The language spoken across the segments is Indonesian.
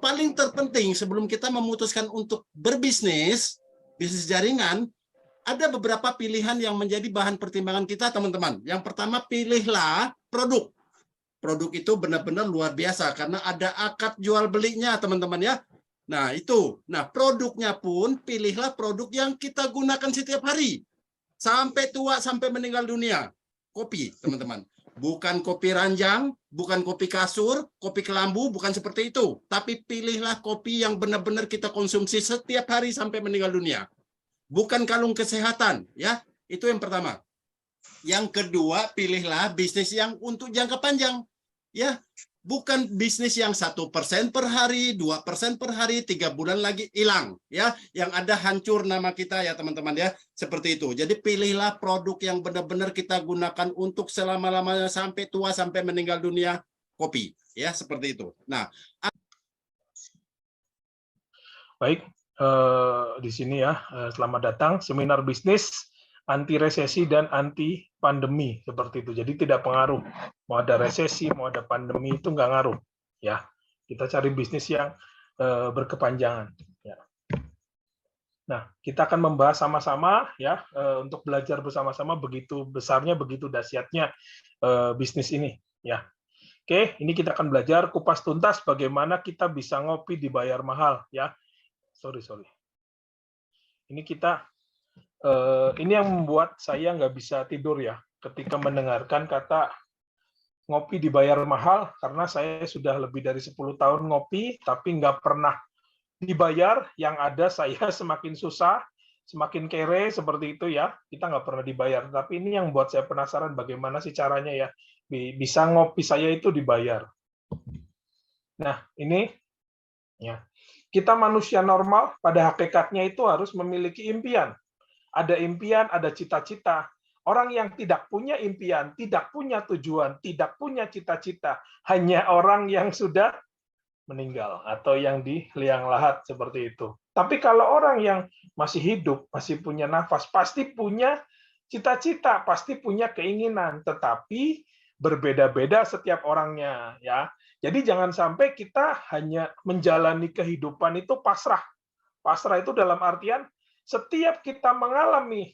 paling terpenting sebelum kita memutuskan untuk berbisnis, bisnis jaringan, ada beberapa pilihan yang menjadi bahan pertimbangan kita, teman-teman. Yang pertama, pilihlah produk. Produk itu benar-benar luar biasa karena ada akad jual belinya, teman-teman ya. Nah, itu. Nah, produknya pun pilihlah produk yang kita gunakan setiap hari. Sampai tua, sampai meninggal dunia. Kopi, teman-teman. Bukan kopi ranjang, bukan kopi kasur, kopi kelambu, bukan seperti itu. Tapi pilihlah kopi yang benar-benar kita konsumsi setiap hari sampai meninggal dunia. Bukan kalung kesehatan, ya. Itu yang pertama. Yang kedua, pilihlah bisnis yang untuk jangka panjang, ya. Bukan bisnis yang 1% per hari, 2% per hari, 3 bulan lagi hilang, ya. Yang ada hancur nama kita ya teman-teman ya, seperti itu. Jadi pilihlah produk yang benar-benar kita gunakan untuk selama-lamanya sampai tua, sampai meninggal dunia, kopi, ya seperti itu. Nah, baik, di sini ya, selamat datang seminar bisnis anti resesi dan anti pandemi seperti itu. Jadi tidak pengaruh. Mau ada resesi, mau ada pandemi itu nggak ngaruh. Ya, kita cari bisnis yang berkepanjangan. Ya. Nah, kita akan membahas sama-sama ya untuk belajar bersama-sama begitu besarnya, begitu dahsyatnya bisnis ini. Ya. Oke, ini kita akan belajar kupas tuntas bagaimana kita bisa ngopi dibayar mahal. Ya, sorry. Ini kita ini yang membuat saya nggak bisa tidur ya ketika mendengarkan kata ngopi dibayar mahal, karena saya sudah lebih dari 10 tahun ngopi tapi nggak pernah dibayar. Yang ada saya semakin susah, semakin kere seperti itu ya, kita nggak pernah dibayar. Tapi ini yang buat saya penasaran bagaimana sih caranya ya bisa ngopi saya itu dibayar. Nah ini ya, kita manusia normal pada hakikatnya itu harus memiliki impian. Ada impian, ada cita-cita. Orang yang tidak punya impian, tidak punya tujuan, tidak punya cita-cita, hanya orang yang sudah meninggal atau yang di liang lahat seperti itu. Tapi kalau orang yang masih hidup, masih punya nafas, pasti punya cita-cita, pasti punya keinginan, tetapi berbeda-beda setiap orangnya ya. Jadi jangan sampai kita hanya menjalani kehidupan itu pasrah. Pasrah itu dalam artian setiap kita mengalami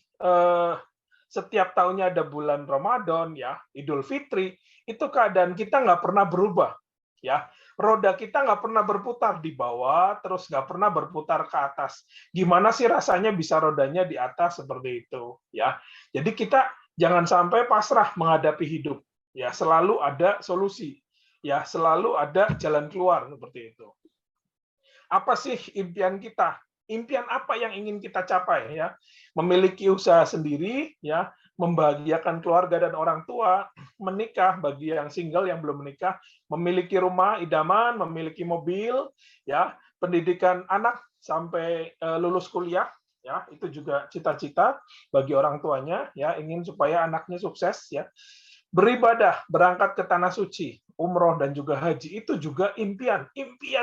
setiap tahunnya ada bulan Ramadan ya, Idul Fitri, itu keadaan kita nggak pernah berubah ya. Roda kita nggak pernah berputar di bawah, terus nggak pernah berputar ke atas. Gimana sih rasanya bisa rodanya di atas seperti itu ya. Jadi kita jangan sampai pasrah menghadapi hidup ya, selalu ada solusi ya, selalu ada jalan keluar seperti itu. Apa sih impian kita? Impian apa yang ingin kita capai ya? Memiliki usaha sendiri ya, membahagiakan keluarga dan orang tua, menikah bagi yang single yang belum menikah, memiliki rumah idaman, memiliki mobil ya, pendidikan anak sampai lulus kuliah ya, itu juga cita-cita bagi orang tuanya ya, ingin supaya anaknya sukses ya. Beribadah, berangkat ke tanah suci, umroh dan juga haji itu juga impian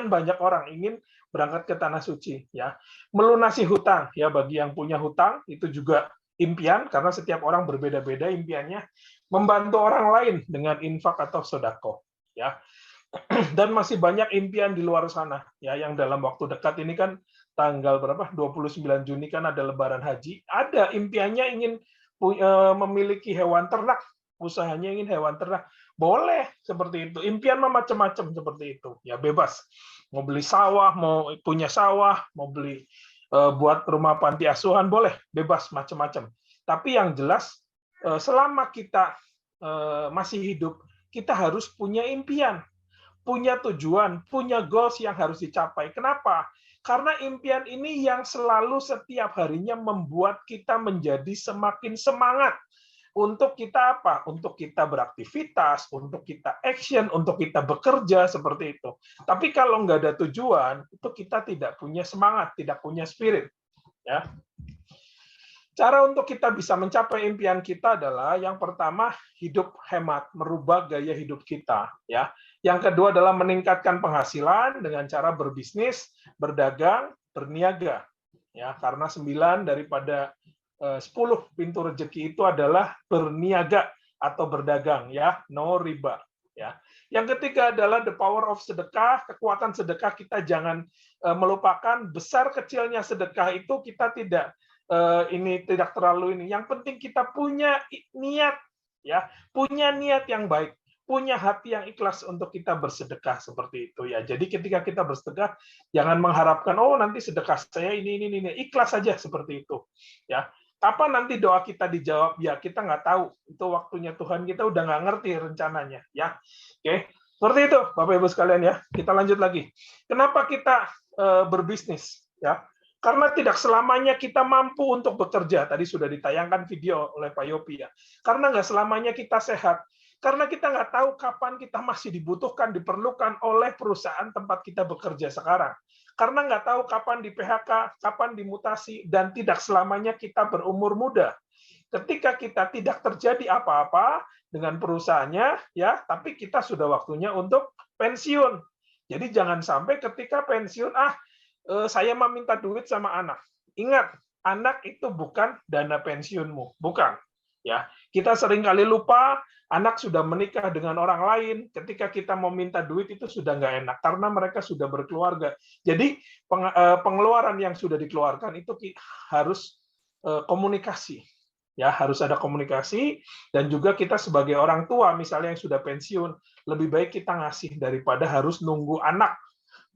banyak orang ingin berangkat ke tanah suci ya. Melunasi hutang ya, bagi yang punya hutang itu juga impian karena setiap orang berbeda-beda impiannya. Membantu orang lain dengan infak atau sedekah ya. Dan masih banyak impian di luar sana ya, yang dalam waktu dekat ini kan tanggal berapa 29 Juni kan ada lebaran haji, ada impiannya ingin memiliki hewan ternak, usahanya ingin hewan ternak, boleh seperti itu. Impian macam-macam seperti itu ya, bebas. Mau beli sawah, mau punya sawah, mau beli buat rumah panti asuhan, boleh, bebas macam-macam. Tapi yang jelas selama kita masih hidup, kita harus punya impian, punya tujuan, punya goals yang harus dicapai. Kenapa? Karena impian ini yang selalu setiap harinya membuat kita menjadi semakin semangat untuk kita apa? Untuk kita beraktivitas, untuk kita action, untuk kita bekerja seperti itu. Tapi kalau nggak ada tujuan, itu kita tidak punya semangat, tidak punya spirit. Ya. Cara untuk kita bisa mencapai impian kita adalah yang pertama hidup hemat, merubah gaya hidup kita. Ya. Yang kedua adalah meningkatkan penghasilan dengan cara berbisnis, berdagang, berniaga. Ya, karena 9 daripada 10 pintu rezeki itu adalah berniaga atau berdagang ya, no riba ya. Yang ketiga adalah the power of sedekah, kekuatan sedekah kita jangan melupakan. Besar kecilnya sedekah itu kita tidak terlalu ini. Yang penting kita punya niat, ya, punya niat yang baik, punya hati yang ikhlas untuk kita bersedekah seperti itu ya. Jadi ketika kita bersedekah, jangan mengharapkan oh nanti sedekah saya ini, ikhlas saja seperti itu ya. Kapan nanti doa kita dijawab? Ya kita nggak tahu. Itu waktunya Tuhan, kita udah nggak ngerti rencananya ya. Oke, seperti itu Bapak Ibu sekalian ya. Kita lanjut lagi. Kenapa kita berbisnis ya? Karena tidak selamanya kita mampu untuk bekerja. Tadi sudah ditayangkan video oleh Pak Yopi ya. Karena nggak selamanya kita sehat. Karena kita nggak tahu kapan kita masih dibutuhkan, diperlukan oleh perusahaan tempat kita bekerja sekarang. Karena nggak tahu kapan di PHK, kapan dimutasi, dan tidak selamanya kita berumur muda. Ketika kita tidak terjadi apa-apa dengan perusahaannya, ya, tapi kita sudah waktunya untuk pensiun. Jadi jangan sampai ketika pensiun, saya mau minta duit sama anak. Ingat, anak itu bukan dana pensiunmu, bukan. Ya, kita seringkali lupa anak sudah menikah dengan orang lain. Ketika kita mau minta duit itu sudah nggak enak karena mereka sudah berkeluarga. Jadi pengeluaran yang sudah dikeluarkan itu harus komunikasi. Ya, harus ada komunikasi, dan juga kita sebagai orang tua misalnya yang sudah pensiun, lebih baik kita ngasih daripada harus nunggu anak,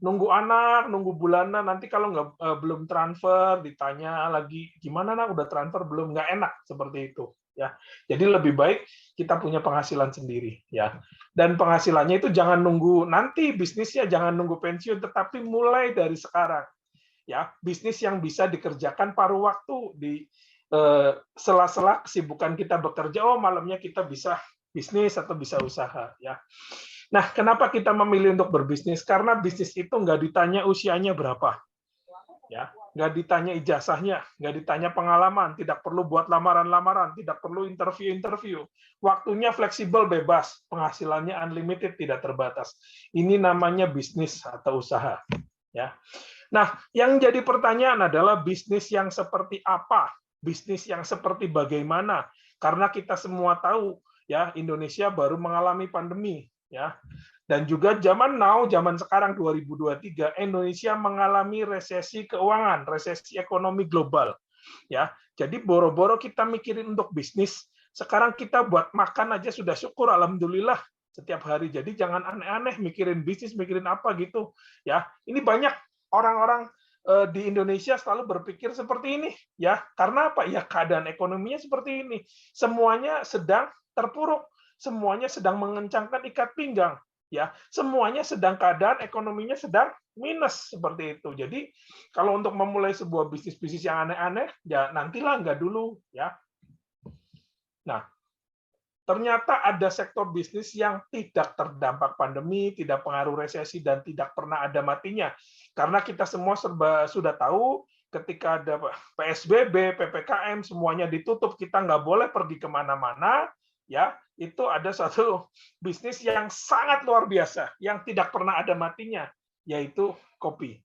nunggu bulanan, nanti kalau belum transfer ditanya lagi gimana nak udah transfer belum, nggak enak seperti itu ya. Jadi lebih baik kita punya penghasilan sendiri ya. Dan penghasilannya itu jangan nunggu nanti bisnisnya, jangan nunggu pensiun, tetapi mulai dari sekarang ya. Bisnis yang bisa dikerjakan paruh waktu di sela-sela kesibukan kita bekerja, malamnya kita bisa bisnis atau bisa usaha ya. Nah, kenapa kita memilih untuk berbisnis? Karena bisnis itu nggak ditanya usianya berapa, ya, nggak ditanya ijazahnya, nggak ditanya pengalaman, tidak perlu buat lamaran-lamaran, tidak perlu interview. Waktunya fleksibel, bebas, penghasilannya unlimited, tidak terbatas. Ini namanya bisnis atau usaha, ya. Nah, yang jadi pertanyaan adalah bisnis yang seperti apa? Bisnis yang seperti bagaimana? Karena kita semua tahu, ya, Indonesia baru mengalami pandemi. Ya, dan juga zaman sekarang 2023 Indonesia mengalami resesi keuangan, resesi ekonomi global. Ya, jadi boro-boro kita mikirin untuk bisnis, sekarang kita buat makan aja sudah syukur, alhamdulillah setiap hari. Jadi jangan aneh-aneh mikirin bisnis, mikirin apa gitu. Ya, ini banyak orang-orang di Indonesia selalu berpikir seperti ini. Ya, karena apa? Ya keadaan ekonominya seperti ini. Semuanya sedang terpuruk. Semuanya sedang mengencangkan ikat pinggang, ya. Semuanya sedang keadaan ekonominya sedang minus seperti itu. Jadi kalau untuk memulai sebuah bisnis yang aneh-aneh, ya nantilah, nggak dulu, ya. Nah, ternyata ada sektor bisnis yang tidak terdampak pandemi, tidak pengaruh resesi, dan tidak pernah ada matinya. Karena kita semua sudah tahu ketika ada PSBB, PPKM, semuanya ditutup, kita nggak boleh pergi kemana-mana. Ya, itu ada satu bisnis yang sangat luar biasa, yang tidak pernah ada matinya, yaitu kopi.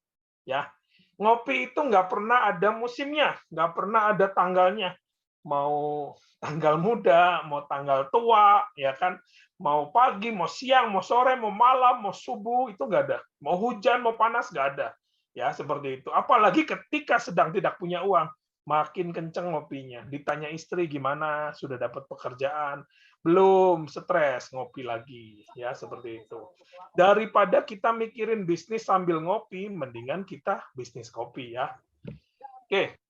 Ya, ngopi itu nggak pernah ada musimnya, nggak pernah ada tanggalnya. Mau tanggal muda, mau tanggal tua, ya kan? Mau pagi, mau siang, mau sore, mau malam, mau subuh, itu nggak ada. Mau hujan, mau panas, nggak ada. Ya, seperti itu. Apalagi ketika sedang tidak punya uang. Makin kenceng ngopinya. Ditanya istri gimana, sudah dapat pekerjaan, belum, stres, ngopi lagi, ya seperti itu. Daripada kita mikirin bisnis sambil ngopi, mendingan kita bisnis kopi ya. Oke,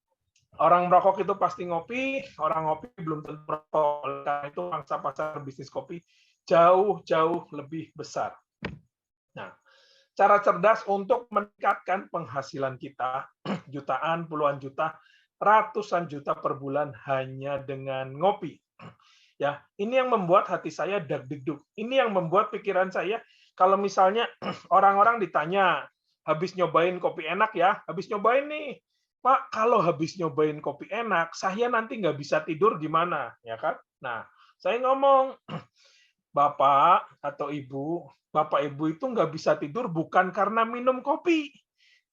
orang merokok itu pasti ngopi, orang ngopi belum tentu merokok. Karena itu pangsa pasar bisnis kopi jauh-jauh lebih besar. Nah, cara cerdas untuk meningkatkan penghasilan kita, jutaan, puluhan juta, ratusan juta per bulan hanya dengan ngopi. Ya, ini yang membuat hati saya dag-digdug. Ini yang membuat pikiran saya, kalau misalnya orang-orang ditanya, habis nyobain kopi enak ya, habis nyobain nih, Pak, kalau habis nyobain kopi enak, saya nanti nggak bisa tidur gimana, ya kan? Nah, saya ngomong, Bapak atau Ibu, Bapak Ibu itu nggak bisa tidur bukan karena minum kopi,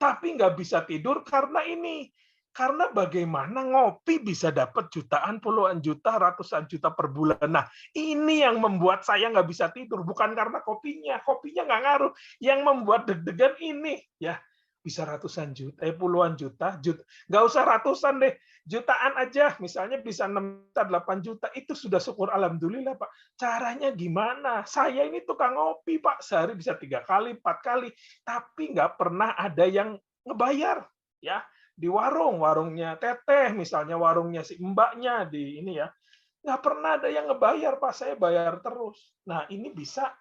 tapi nggak bisa tidur karena ini. Karena bagaimana ngopi bisa dapat jutaan, puluhan juta, ratusan juta per bulan. Nah, ini yang membuat saya nggak bisa tidur, bukan karena kopinya nggak ngaruh. Yang membuat deg-degan ini, ya bisa ratusan juta, puluhan juta, nggak usah ratusan deh, jutaan aja, misalnya bisa 6 juta, 8 juta, itu sudah syukur alhamdulillah, Pak. Caranya gimana? Saya ini tukang ngopi, Pak, sehari bisa 3 kali, 4 kali, tapi nggak pernah ada yang ngebayar, ya di warungnya teteh, misalnya warungnya si mbaknya di ini ya, nggak pernah ada yang ngebayar, Pak. Saya bayar terus. Nah, ini bisa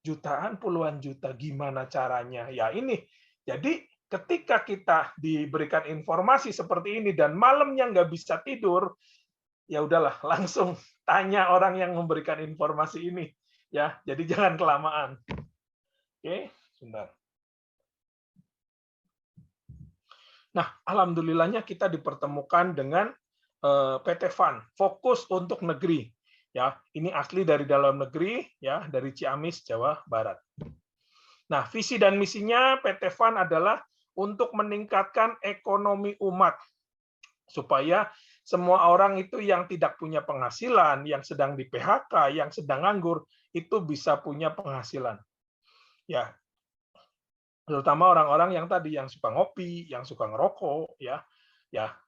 jutaan, puluhan juta. Gimana caranya? Ya ini. Jadi ketika kita diberikan informasi seperti ini dan malamnya nggak bisa tidur, ya udahlah, langsung tanya orang yang memberikan informasi ini. Ya, jadi jangan kelamaan. Oke, sebentar. Nah, alhamdulillahnya kita dipertemukan dengan PT FUN, fokus untuk negeri. Ya, ini asli dari dalam negeri, ya, dari Ciamis, Jawa Barat. Nah, visi dan misinya PT FUN adalah untuk meningkatkan ekonomi umat supaya semua orang itu yang tidak punya penghasilan, yang sedang di PHK, yang sedang nganggur, itu bisa punya penghasilan. Ya, terutama orang-orang yang tadi yang suka ngopi, yang suka ngerokok, ya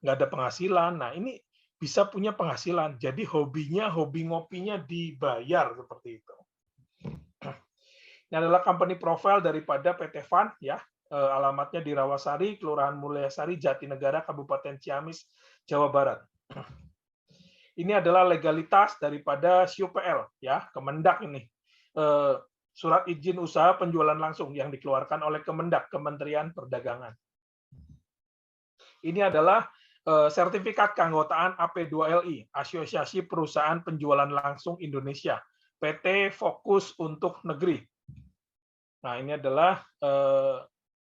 nggak ada penghasilan. Nah, ini bisa punya penghasilan. Jadi hobi ngopinya dibayar seperti itu. Ini adalah company profile daripada PT FUN, ya. Alamatnya di Rawasari, Kelurahan Mulyasari, Jatinegara, Kabupaten Ciamis, Jawa Barat. Ini adalah legalitas daripada SIUPL, ya, Kemendak ini. Surat izin usaha penjualan langsung yang dikeluarkan oleh Kemendak, Kementerian Perdagangan. Ini adalah sertifikat keanggotaan AP2LI, Asosiasi Perusahaan Penjualan Langsung Indonesia, PT Fokus untuk Negeri. Nah, ini adalah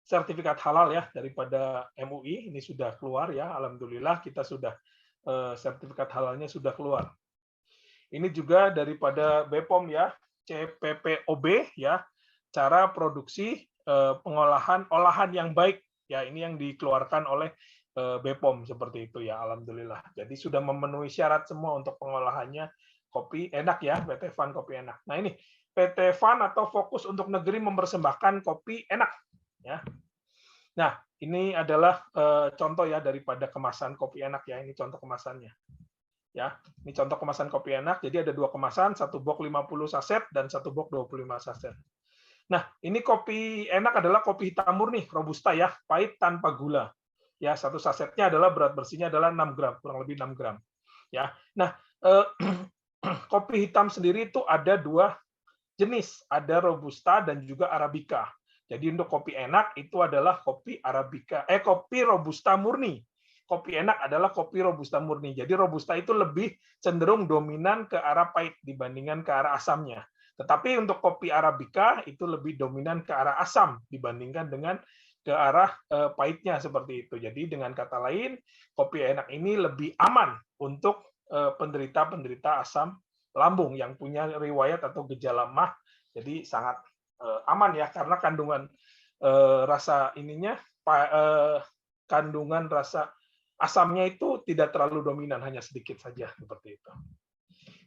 sertifikat halal ya daripada MUI, ini sudah keluar ya, alhamdulillah kita sudah sertifikat halalnya sudah keluar. Ini juga daripada BPOM ya, CPPOB ya, cara produksi olahan yang baik ya, ini yang dikeluarkan oleh BPOM seperti itu ya, alhamdulillah. Jadi sudah memenuhi syarat semua untuk pengolahannya. Kopi enak ya, PT FUN kopi enak. Nah, ini PT FUN atau Fokus untuk Negeri mempersembahkan kopi enak ya. Nah, ini adalah contoh ya daripada kemasan kopi enak ya, ini contoh kemasannya. Ya, ini contoh kemasan kopi enak. Jadi ada 2 kemasan, 1 box 50 saset dan 1 box 25 saset. Nah, ini kopi enak adalah kopi hitam murni, robusta ya, pahit tanpa gula. Ya, 1 sasetnya adalah berat bersihnya adalah 6 gram, kurang lebih 6 gram. Ya. Nah, kopi hitam sendiri itu ada 2 jenis, ada robusta dan juga arabica. Jadi untuk kopi enak itu adalah kopi arabica, kopi robusta murni. Kopi enak adalah kopi robusta murni. Jadi robusta itu lebih cenderung dominan ke arah pahit dibandingkan ke arah asamnya. Tetapi untuk kopi arabica itu lebih dominan ke arah asam dibandingkan dengan ke arah pahitnya seperti itu. Jadi dengan kata lain, kopi enak ini lebih aman untuk penderita-penderita asam lambung yang punya riwayat atau gejala MAH. Jadi sangat aman ya, karena kandungan rasa ininya, kandungan rasa asamnya itu tidak terlalu dominan, hanya sedikit saja seperti itu.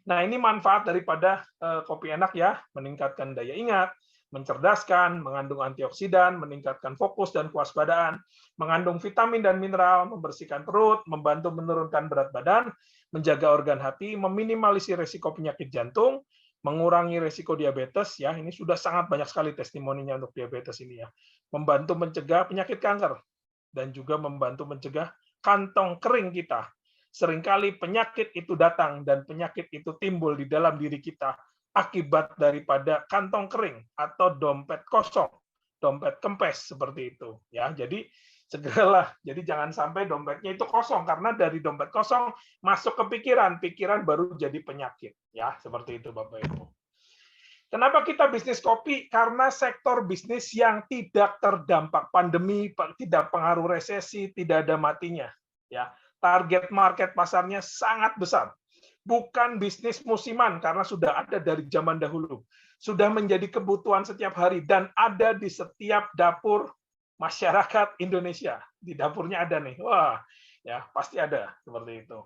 Nah, ini manfaat daripada kopi enak ya, meningkatkan daya ingat, mencerdaskan, mengandung antioksidan, meningkatkan fokus dan kewaspadaan, mengandung vitamin dan mineral, membersihkan perut, membantu menurunkan berat badan, menjaga organ hati, meminimalisir risiko penyakit jantung, mengurangi risiko diabetes ya, ini sudah sangat banyak sekali testimoninya untuk diabetes ini ya. Membantu mencegah penyakit kanker dan juga membantu mencegah kantong kering kita. Seringkali penyakit itu datang dan penyakit itu timbul di dalam diri kita akibat daripada kantong kering atau dompet kosong, dompet kempes seperti itu ya. Jadi segeralah, jadi jangan sampai dompetnya itu kosong, karena dari dompet kosong masuk ke pikiran, pikiran baru jadi penyakit ya, seperti itu Bapak Ibu. Kenapa kita bisnis kopi? Karena sektor bisnis yang tidak terdampak pandemi, tidak pengaruh resesi, tidak ada matinya. Ya, target market pasarnya sangat besar. Bukan bisnis musiman karena sudah ada dari zaman dahulu. Sudah menjadi kebutuhan setiap hari dan ada di setiap dapur masyarakat Indonesia. Di dapurnya ada nih. Wah, ya pasti ada seperti itu.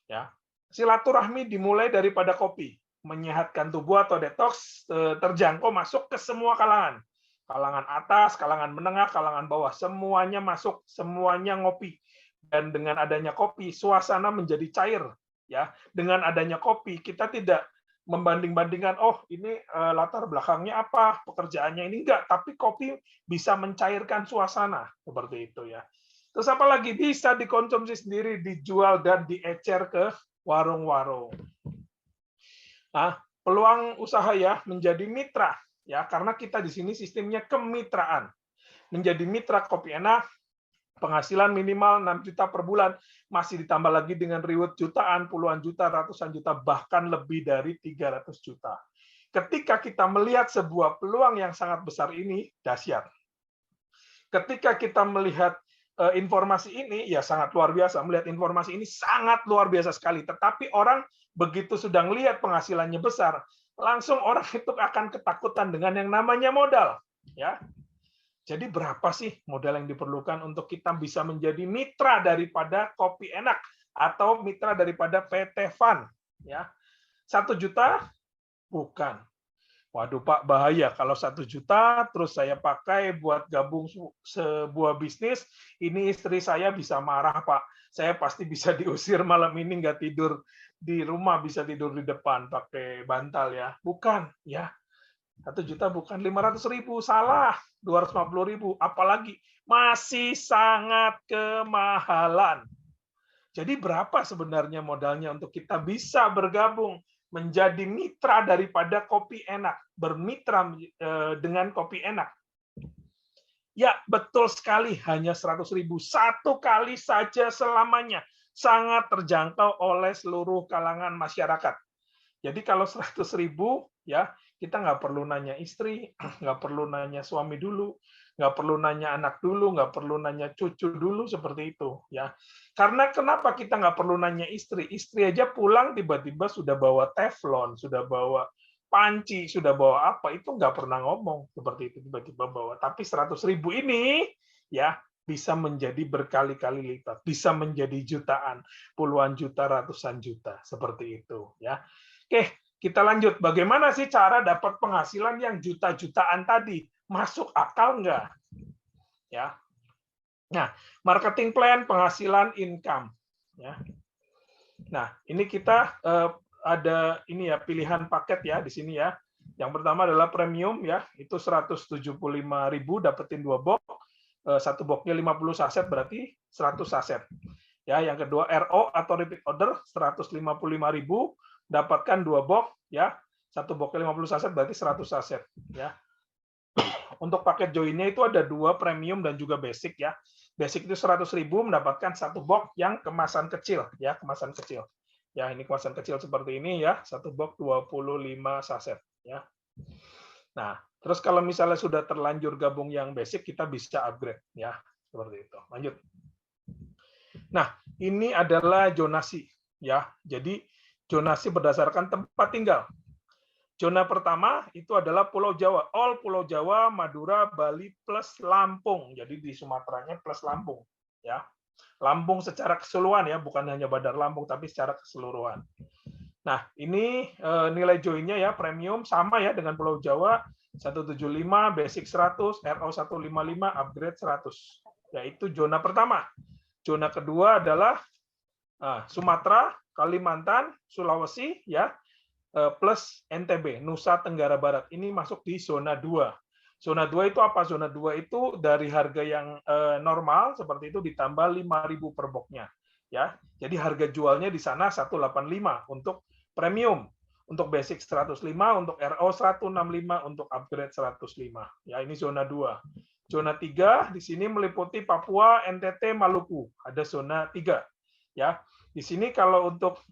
Ya. Silaturahmi dimulai daripada kopi, menyehatkan tubuh atau detox terjangkau masuk ke semua kalangan. Kalangan atas, kalangan menengah, kalangan bawah, semuanya masuk, semuanya ngopi. Dan dengan adanya kopi, suasana menjadi cair. Ya, dengan adanya kopi, kita tidak membanding-bandingkan, oh ini latar belakangnya apa, pekerjaannya ini enggak, tapi kopi bisa mencairkan suasana seperti itu ya. Terus apa lagi, bisa dikonsumsi sendiri, dijual dan diecer ke warung-warung. Nah, peluang usaha ya menjadi mitra ya, karena kita di sini sistemnya kemitraan. Menjadi mitra Kopi Enak, penghasilan minimal 6 juta per bulan, masih ditambah lagi dengan reward jutaan, puluhan juta, ratusan juta, bahkan lebih dari 300 juta. Ketika kita melihat sebuah peluang yang sangat besar ini, dahsyat. Ketika kita melihat informasi ini, ya sangat luar biasa. Melihat informasi ini sangat luar biasa sekali. Tetapi orang begitu sudah melihat penghasilannya besar, langsung orang itu akan ketakutan dengan yang namanya modal. Ya, jadi berapa sih modal yang diperlukan untuk kita bisa menjadi mitra daripada Kopi Enak atau mitra daripada PT Fun? Ya, 1 juta? Bukan. Waduh Pak, bahaya kalau 1 juta terus saya pakai buat gabung sebuah bisnis, ini istri saya bisa marah Pak. Saya pasti bisa diusir malam ini, nggak tidur di rumah, bisa tidur di depan pakai bantal ya. Bukan, ya. 1 juta bukan, 500.000, salah, 250.000, apalagi masih sangat kemahalan. Jadi berapa sebenarnya modalnya untuk kita bisa bergabung menjadi mitra daripada Kopi Enak, bermitra dengan Kopi Enak? Ya, betul sekali, hanya 100.000, satu kali saja selamanya, sangat terjangkau oleh seluruh kalangan masyarakat. Jadi kalau 100.000 ya, kita nggak perlu nanya istri, nggak perlu nanya suami dulu, nggak perlu nanya anak dulu, nggak perlu nanya cucu dulu, seperti itu ya. Karena kenapa kita nggak perlu nanya istri? Istri aja pulang tiba-tiba sudah bawa teflon, sudah bawa panci, sudah bawa apa, itu nggak pernah ngomong seperti itu, tiba-tiba bawa. Tapi 100.000 ini ya bisa menjadi berkali-kali lipat, bisa menjadi jutaan, puluhan juta, ratusan juta, seperti itu ya. Oke, kita lanjut. Bagaimana sih cara dapat penghasilan yang juta-jutaan tadi? Masuk akal nggak? Ya. Nah, marketing plan, penghasilan, income. Ya. Nah, ini kita ada ini ya pilihan paket ya di sini ya. Yang pertama adalah premium ya, itu 175.000 dapetin 2 box. Satu boxnya 50 saset berarti 100 saset. Ya, yang kedua RO atau repeat order 155.000 dapatkan 2 box ya. Satu boxnya 50 saset berarti 100 saset ya. Untuk paket joinnya itu ada 2 premium dan juga basic ya. Basic itu 100.000 mendapatkan 1 box yang kemasan kecil ya, kemasan kecil. Ya, ini kemasan kecil seperti ini ya, 1 box 25 saset ya. Nah, terus kalau misalnya sudah terlanjur gabung yang basic, kita bisa upgrade ya, seperti itu. Lanjut. Nah, ini adalah zonasi ya. Jadi zonasi berdasarkan tempat tinggal. Zona pertama itu adalah Pulau Jawa, all Pulau Jawa, Madura, Bali plus Lampung. Jadi di Sumateranya plus Lampung ya. Lampung secara keseluruhan ya, bukan hanya Bandar Lampung tapi secara keseluruhan. Nah, ini nilai joinnya ya premium sama ya dengan Pulau Jawa 175, basic 100, RO 155, upgrade 100. Yaitu zona pertama. Zona kedua adalah Sumatera, Kalimantan, Sulawesi ya, plus NTB, Nusa Tenggara Barat. Ini masuk di zona 2. Zona 2 itu apa? Zona 2 itu dari harga yang normal seperti itu ditambah 5.000 per boxnya. Ya. Jadi harga jualnya di sana 185 untuk premium. Untuk basic 105, untuk RO 165, untuk upgrade 105. Ya, ini zona 2. Zona 3 di sini meliputi Papua, NTT, Maluku. Ada zona 3. Ya. Di sini kalau untuk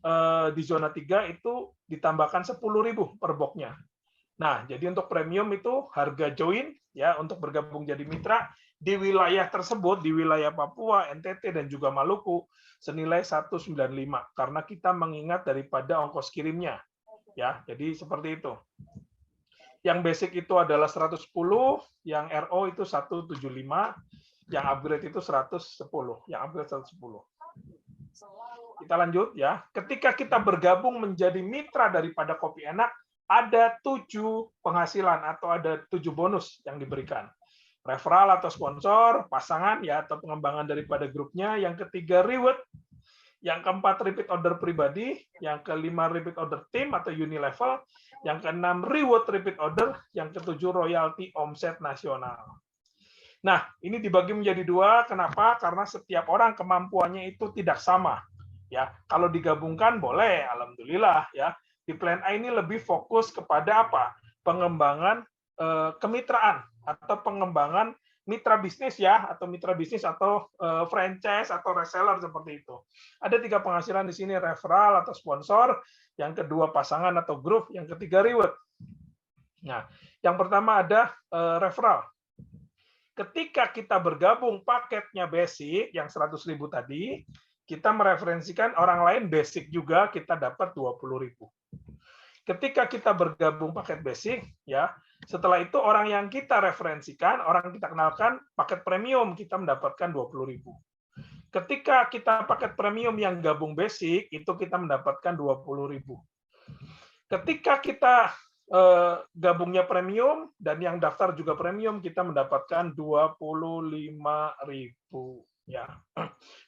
di zona 3 itu ditambahkan 10.000 per boxnya. Nah, jadi untuk premium itu harga join ya untuk bergabung jadi mitra di wilayah tersebut, di wilayah Papua, NTT dan juga Maluku senilai 195 karena kita mengingat daripada ongkos kirimnya. Ya, jadi seperti itu. Yang basic itu adalah 110, yang RO itu 175, yang upgrade itu 110, yang upgrade 110. Kita lanjut ya. Ketika kita bergabung menjadi mitra daripada Kopi Enak, ada 7 penghasilan atau ada 7 bonus yang diberikan. Referral atau sponsor, pasangan ya atau pengembangan daripada grupnya. Yang ketiga reward. Yang keempat repeat order pribadi, yang kelima repeat order tim atau unilevel, yang keenam reward repeat order, yang ketujuh royalti omset nasional. Nah, ini dibagi menjadi 2. Kenapa? Karena setiap orang kemampuannya itu tidak sama. Ya, kalau digabungkan boleh, alhamdulillah ya. Di plan A ini lebih fokus kepada apa? Pengembangan kemitraan atau pengembangan mitra bisnis ya, atau mitra bisnis atau franchise atau reseller seperti itu. Ada 3 penghasilan di sini, referral atau sponsor, yang kedua pasangan atau grup, yang ketiga reward. Nah, yang pertama ada referral. Ketika kita bergabung paketnya basic yang 100.000 tadi, kita mereferensikan orang lain basic juga, kita dapat 20.000. Ketika kita bergabung paket basic, ya, setelah itu orang yang kita referensikan, orang yang kita kenalkan paket premium, kita mendapatkan 20.000. Ketika kita paket premium yang gabung basic, itu kita mendapatkan 20.000. Ketika kita gabungnya premium dan yang daftar juga premium, kita mendapatkan 25.000. Ya.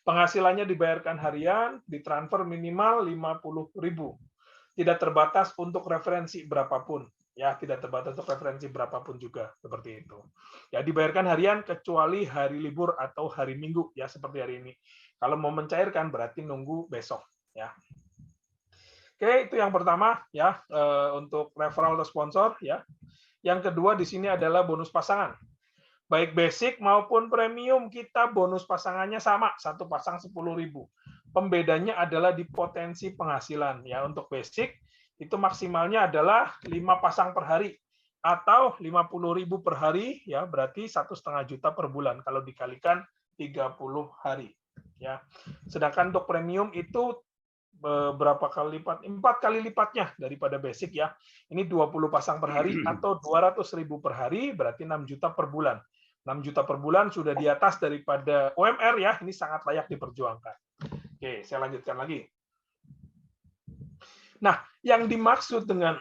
Penghasilannya dibayarkan harian, ditransfer minimal 50.000. Tidak terbatas untuk referensi berapapun, ya tidak terbatas untuk referensi berapapun juga seperti itu. Ya dibayarkan harian kecuali hari libur atau hari Minggu ya seperti hari ini. Kalau mau mencairkan berarti nunggu besok ya. Oke, itu yang pertama ya untuk referral atau sponsor ya. Yang kedua di sini adalah bonus pasangan. Baik basic maupun premium kita bonus pasangannya sama, satu pasang 10.000. Pembedanya adalah di potensi penghasilan ya. Untuk basic itu maksimalnya adalah 5 pasang per hari atau 50.000 per hari ya, berarti 1,5 juta per bulan kalau dikalikan 30 hari ya. Sedangkan untuk premium itu berapa kali lipat? 4 kali lipatnya daripada basic ya. Ini 20 pasang per hari atau 200.000 per hari berarti 6 juta per bulan. 6 juta per bulan sudah di atas daripada UMR ya, ini sangat layak diperjuangkan. Oke, saya lanjutkan lagi. Nah, yang dimaksud dengan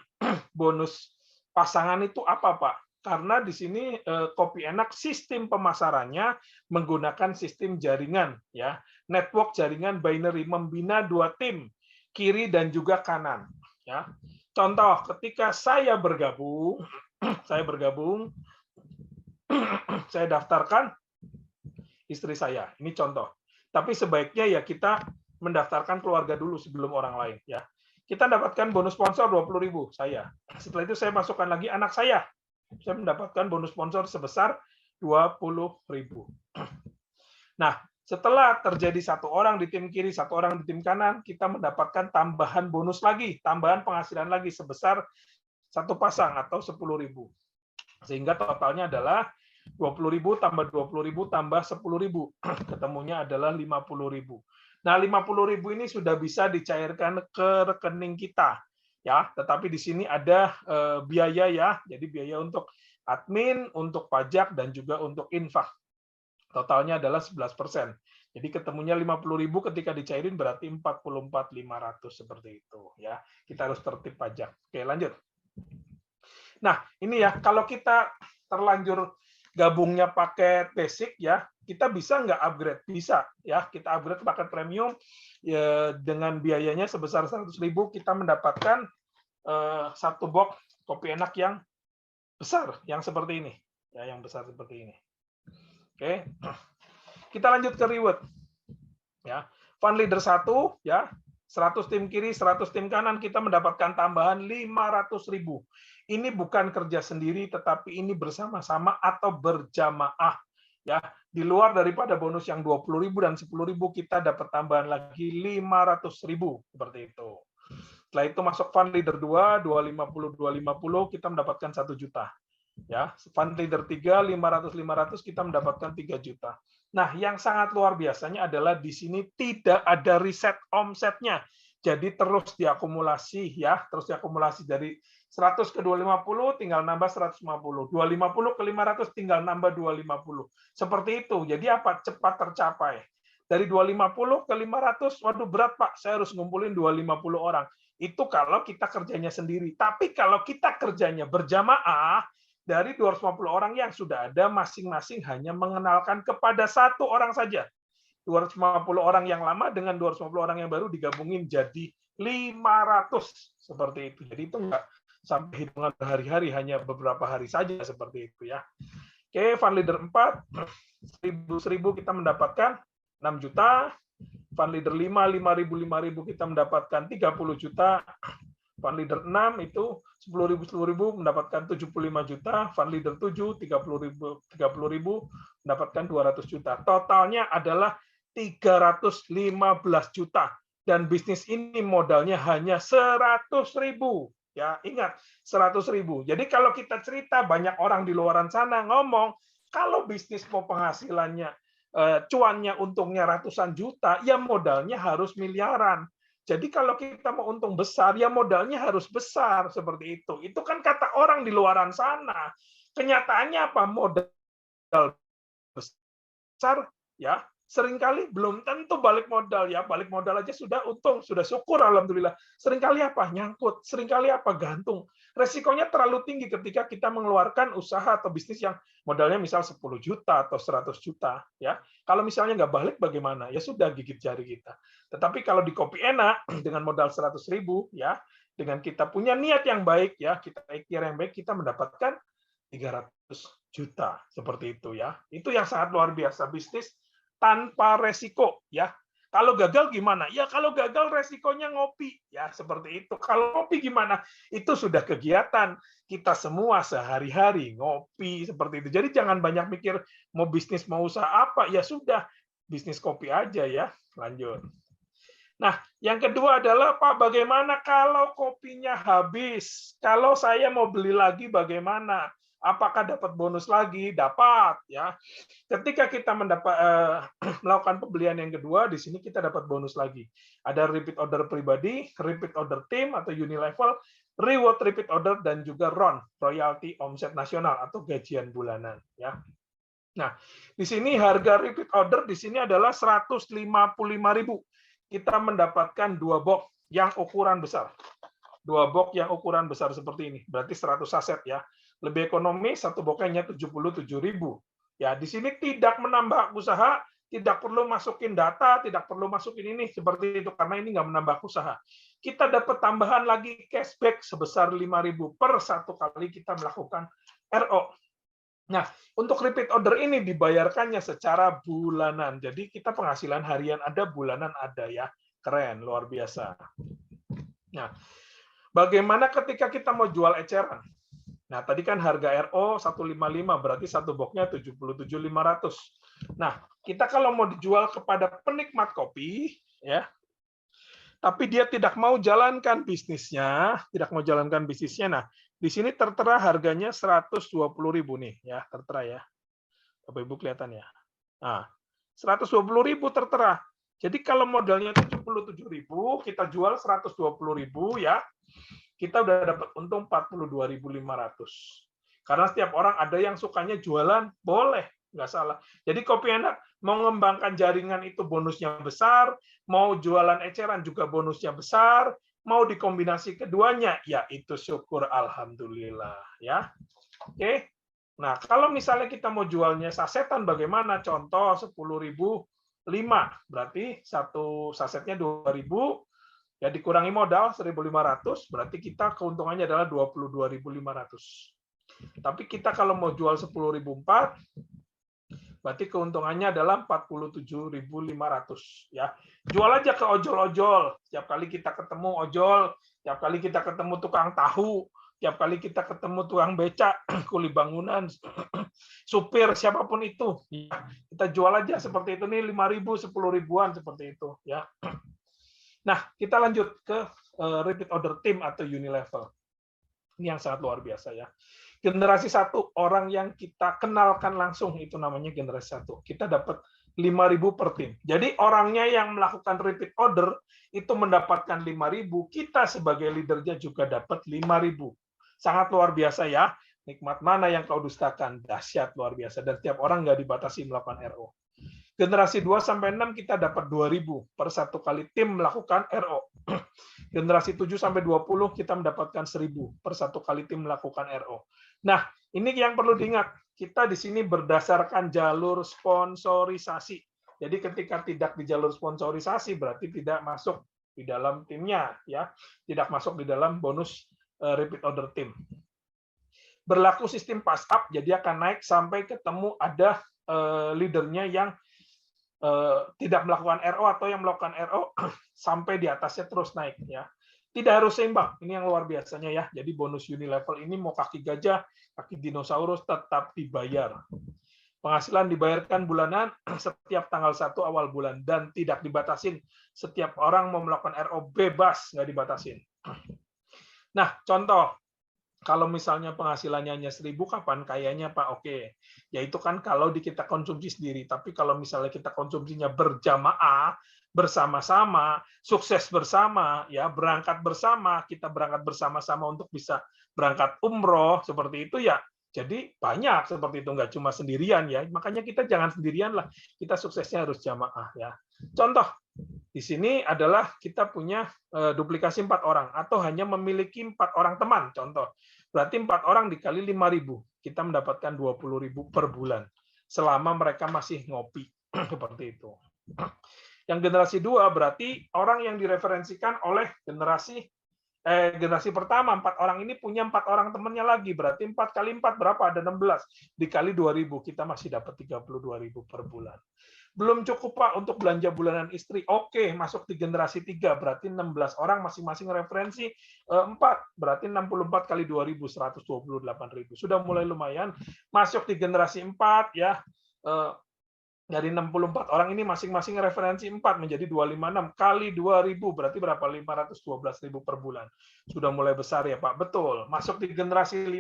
bonus pasangan itu apa, Pak? Karena di sini Kopi Enak sistem pemasarannya menggunakan sistem jaringan, ya, network jaringan binary, membina 2 tim, kiri dan juga kanan. Ya. Contoh, ketika saya bergabung, saya daftarkan istri saya. Ini contoh. Tapi sebaiknya ya kita mendaftarkan keluarga dulu sebelum orang lain ya. Kita dapatkan bonus sponsor 20.000 saya. Setelah itu saya masukkan lagi anak saya. Saya mendapatkan bonus sponsor sebesar 20.000. Nah, setelah terjadi 1 orang di tim kiri, 1 orang di tim kanan, kita mendapatkan tambahan bonus lagi, tambahan penghasilan lagi sebesar 1 pasang atau 10.000. Sehingga totalnya adalah 20.000 tambah 20.000 tambah 10.000. Ketemunya adalah 50.000. Nah, 50.000 ini sudah bisa dicairkan ke rekening kita. Ya, tetapi di sini ada biaya ya. Jadi biaya untuk admin, untuk pajak dan juga untuk infak. Totalnya adalah 11%. Jadi ketemunya 50.000 ketika dicairin berarti 44.500 seperti itu ya. Kita harus tertib pajak. Oke, lanjut. Nah, ini ya kalau kita terlanjur gabungnya paket basic ya, kita bisa nggak upgrade? Bisa ya, kita upgrade ke paket premium ya, dengan biayanya sebesar 100.000 kita mendapatkan 1 box Kopi Enak yang besar, yang seperti ini. Ya, yang besar seperti ini. Oke. Kita lanjut ke reward. Ya. Fund leader 1 ya, 100 tim kiri, 100 tim kanan, kita mendapatkan tambahan 500.000. Ini bukan kerja sendiri, tetapi ini bersama-sama atau berjamaah. Ya, di luar daripada bonus yang 20.000 dan 10.000, kita dapat tambahan lagi 500.000 seperti itu. Setelah itu masuk fund leader 2, 250, kita mendapatkan 1 juta. Ya, fund leader 3, 500, kita mendapatkan 3 juta. Nah, yang sangat luar biasanya adalah di sini tidak ada reset omsetnya. Jadi terus diakumulasi ya, terus diakumulasi dari 100 ke 250 tinggal nambah 150. 250 ke 500 tinggal nambah 250. Seperti itu. Jadi apa? Cepat tercapai. Dari 250 ke 500, waduh berat Pak, saya harus ngumpulin 250 orang. Itu kalau kita kerjanya sendiri. Tapi kalau kita kerjanya berjamaah, dari 250 orang yang sudah ada, masing-masing hanya mengenalkan kepada satu orang saja. 250 orang yang lama dengan 250 orang yang baru digabungin jadi 500. Seperti itu. Jadi itu enggak sampai hitungan berhari-hari, hanya beberapa hari saja seperti itu ya. Oke, Fund Leader 4, 1000 kita mendapatkan 6 juta, Fund Leader 5, 5.000 kita mendapatkan 30 juta, Fund Leader 6 itu 10.000 mendapatkan 75 juta, Fund Leader 7 30.000 mendapatkan 200 juta. Totalnya adalah 315 juta dan bisnis ini modalnya hanya 100.000. Ya, ingat 100.000. Jadi kalau kita cerita banyak orang di luaran sana ngomong kalau bisnis mau penghasilannya cuannya untungnya ratusan juta, ya modalnya harus miliaran. Jadi kalau kita mau untung besar, ya modalnya harus besar seperti itu. Itu kan kata orang di luaran sana. Kenyataannya apa? Modal besar, ya seringkali belum tentu balik modal ya. Balik modal aja sudah untung, sudah syukur alhamdulillah. Seringkali apa? Nyangkut. Seringkali apa? Gantung. Resikonya terlalu tinggi ketika kita mengeluarkan usaha atau bisnis yang modalnya misal 10 juta atau 100 juta ya. Kalau misalnya nggak balik bagaimana? Ya sudah gigit jari kita. Tetapi kalau di Kopi Enak dengan modal 100.000 ya, dengan kita punya niat yang baik ya, kita ikhtiar yang baik, kita mendapatkan 300 juta seperti itu ya. Itu yang sangat luar biasa bisnis tanpa resiko ya. Kalau gagal gimana? Ya kalau gagal resikonya ngopi ya seperti itu. Kalau ngopi gimana? Itu sudah kegiatan kita semua sehari-hari ngopi seperti itu. Jadi jangan banyak mikir mau bisnis mau usaha apa, ya sudah bisnis kopi aja ya. Lanjut. Nah, yang kedua adalah Pak, bagaimana kalau kopinya habis? Kalau saya mau beli lagi bagaimana? Apakah dapat bonus lagi? Dapat ya. Ketika kita melakukan pembelian yang kedua, di sini kita dapat bonus lagi. Ada repeat order pribadi, repeat order tim atau unilevel, reward repeat order dan juga RON, royalty omset nasional atau gajian bulanan ya. Nah, di sini harga repeat order di sini adalah 155.000. Kita mendapatkan 2 box yang ukuran besar. 2 box yang ukuran besar seperti ini. Berarti 100 saset ya. Lebih ekonomis, satu boxnya 77.000. Ya, di sini tidak menambah usaha, tidak perlu masukin data, tidak perlu masukin ini seperti itu karena ini nggak menambah usaha. Kita dapat tambahan lagi cashback sebesar 5.000 per satu kali kita melakukan RO. Nah, untuk repeat order ini dibayarkannya secara bulanan. Jadi kita penghasilan harian ada, bulanan ada ya. Keren, luar biasa. Nah, bagaimana ketika kita mau jual eceran? Nah, tadi kan harga RO 155, berarti satu boxnya 77.500. Nah, kita kalau mau dijual kepada penikmat kopi, ya, tapi dia tidak mau jalankan bisnisnya, nah, di sini tertera harganya 120.000 nih, ya, tertera ya. Bapak Ibu kelihatan ya. Nah, 120.000 tertera. Jadi kalau modalnya 77.000, kita jual 120.000 ya. Kita udah dapat untung 42.500. Karena setiap orang ada yang sukanya jualan, boleh, nggak salah. Jadi Kopi Enak mau mengembangkan jaringan itu bonusnya besar, mau jualan eceran juga bonusnya besar, mau dikombinasi keduanya, ya itu syukur alhamdulillah ya. Oke. Nah, kalau misalnya kita mau jualnya sasetan bagaimana? Contoh 10.005, berarti satu sasetnya 2.000. Ya dikurangi modal 1.500, berarti kita keuntungannya adalah 22.500. Tapi kita kalau mau jual 10.004, berarti keuntungannya adalah 47.500 ya. Jual aja ke ojol-ojol. Setiap kali kita ketemu ojol, setiap kali kita ketemu tukang tahu, setiap kali kita ketemu tukang becak, kuli bangunan, supir siapapun itu, ya, kita jual aja seperti itu nih 5.000, 10.000-an seperti itu ya. Nah, kita lanjut ke repeat order team atau unilevel. Ini yang sangat luar biasa ya. Generasi 1, orang yang kita kenalkan langsung, itu namanya generasi 1. Kita dapat 5.000 per tim. Jadi orangnya yang melakukan repeat order itu mendapatkan 5.000, kita sebagai leadernya juga dapat 5.000. Sangat luar biasa ya. Nikmat mana yang kau dustakan? Dahsyat luar biasa. Dan tiap orang nggak dibatasi melakukan RO. Generasi 2-6 kita dapat 2.000 per satu kali tim melakukan RO. Generasi 7-20 kita mendapatkan 1.000 per satu kali tim melakukan RO. Nah, ini yang perlu diingat. Kita di sini berdasarkan jalur sponsorisasi. Jadi ketika tidak di jalur sponsorisasi berarti tidak masuk di dalam timnya, ya, tidak masuk di dalam bonus repeat order team. Berlaku sistem pass up, jadi akan naik sampai ketemu ada leadernya yang tidak melakukan RO atau yang melakukan RO sampai di atasnya terus naik, ya. Tidak harus seimbang, ini yang luar biasanya ya. Jadi bonus unilevel ini mau kaki gajah, kaki dinosaurus tetap dibayar. Penghasilan dibayarkan bulanan setiap tanggal 1 awal bulan dan tidak dibatasin. Setiap orang mau melakukan RO bebas, nggak dibatasin. Nah, contoh, kalau misalnya penghasilannya hanya 1.000, kapan kayaknya Pak? Oke, ya itu kan kalau kita konsumsi sendiri. Tapi kalau misalnya kita konsumsinya berjamaah, bersama-sama, sukses bersama, ya berangkat bersama, kita berangkat bersama-sama untuk bisa berangkat umroh seperti itu ya. Jadi banyak seperti itu, nggak cuma sendirian ya. Makanya kita jangan sendirian lah. Kita suksesnya harus jamaah ya. Contoh di sini adalah kita punya duplikasi 4 orang atau hanya memiliki 4 orang teman. Contoh, berarti 4 orang dikali 5.000, kita mendapatkan 20.000 per bulan selama mereka masih ngopi seperti itu. Yang generasi 2 berarti orang yang direferensikan oleh generasi pertama, 4 orang ini punya 4 orang temannya lagi, berarti 4 kali 4 berapa? Ada 16, dikali 2.000, kita masih dapat 32.000 per bulan. Belum cukup Pak untuk belanja bulanan istri, oke, masuk di generasi 3, berarti 16 orang masing-masing referensi 4, berarti 64 kali 2.000, 128.000, sudah mulai lumayan. Masuk di generasi 4, ya, dari 64 orang ini masing-masing referensi 4 menjadi 256 kali 2.000 berarti berapa? 512.000 per bulan. Sudah mulai besar ya Pak. Betul. Masuk di generasi 5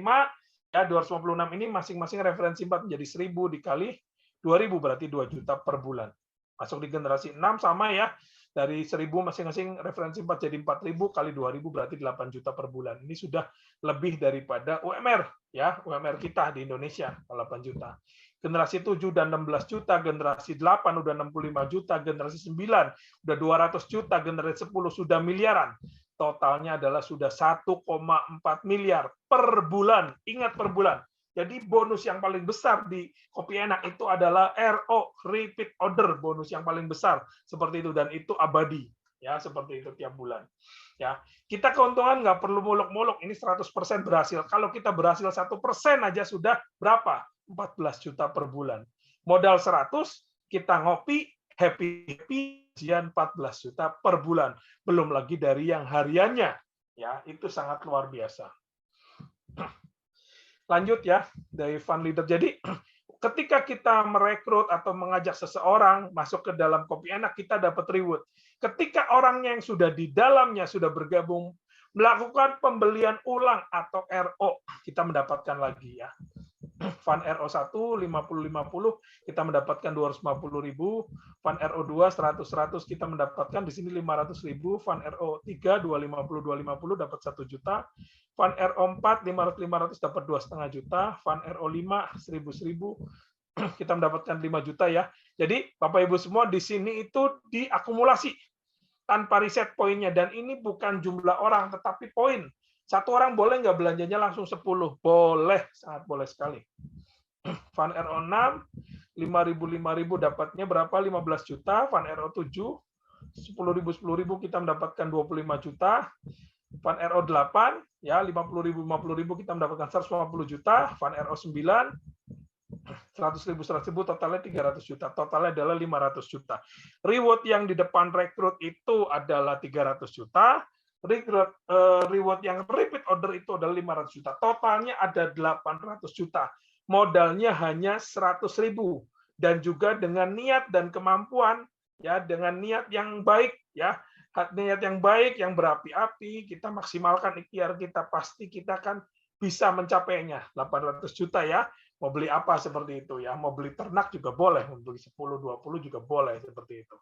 ya 256 ini masing-masing referensi 4 menjadi 1.000 dikali 2.000 berarti 2 juta per bulan. Masuk di generasi 6 sama ya. Dari 1.000 masing-masing referensi 4 jadi 4.000 kali 2.000 berarti 8 juta per bulan. Ini sudah lebih daripada UMR ya, UMR kita di Indonesia 8 juta. Generasi 7 udah 16 juta, generasi 8 udah 65 juta, generasi 9 udah 200 juta, generasi 10 sudah miliaran. Totalnya adalah sudah 1,4 miliar per bulan. Ingat per bulan. Jadi bonus yang paling besar di Kopi Enak itu adalah RO, repeat order, bonus yang paling besar seperti itu dan itu abadi. Ya, seperti itu tiap bulan. Ya, kita keuntungan nggak perlu muluk-muluk, ini 100% berhasil. Kalau kita berhasil 1% aja sudah berapa? 14 juta per bulan. Modal 100, kita ngopi, happy-happy, 14 juta per bulan. Belum lagi dari yang hariannya. Ya, itu sangat luar biasa. Lanjut ya, dari fund leader. Jadi, ketika kita merekrut atau mengajak seseorang masuk ke dalam Kopi Enak, kita dapat reward. Ketika orangnya yang sudah di dalamnya sudah bergabung melakukan pembelian ulang atau RO, kita mendapatkan lagi ya. Fund RO1 50-50 kita mendapatkan 250.000, Fund RO2 100-100 kita mendapatkan di sini 500.000, Fund RO3 250-250 dapat 1 juta, Fund RO4 500-500 dapat 2,5 juta, Fund RO5 1.000 kita mendapatkan 5 juta ya. Jadi Bapak Ibu semua di sini itu diakumulasi tanpa riset poinnya dan ini bukan jumlah orang tetapi poin. Satu orang boleh nggak belanjanya langsung 10? Boleh, sangat boleh sekali. Fund RO6, 5.000 dapatnya berapa? 15 juta. Fund RO7, 10.000 kita mendapatkan 25 juta. Fund RO8, ya 50.000 kita mendapatkan 150 juta. Fund RO9, 100.000 totalnya 300 juta. Totalnya adalah 500 juta. Reward yang di depan rekrut itu adalah 300 juta. Reward yang repeat order itu adalah 500 juta. Totalnya ada 800 juta. Modalnya hanya 100.000 dan juga dengan niat dan kemampuan ya, dengan niat yang baik ya. Niat yang baik yang berapi-api, kita maksimalkan ikhtiar kita, pasti kita kan bisa mencapainya. 800 juta ya. Mau beli apa seperti itu ya. Mau beli ternak juga boleh, mau beli 10 20 juga boleh seperti itu.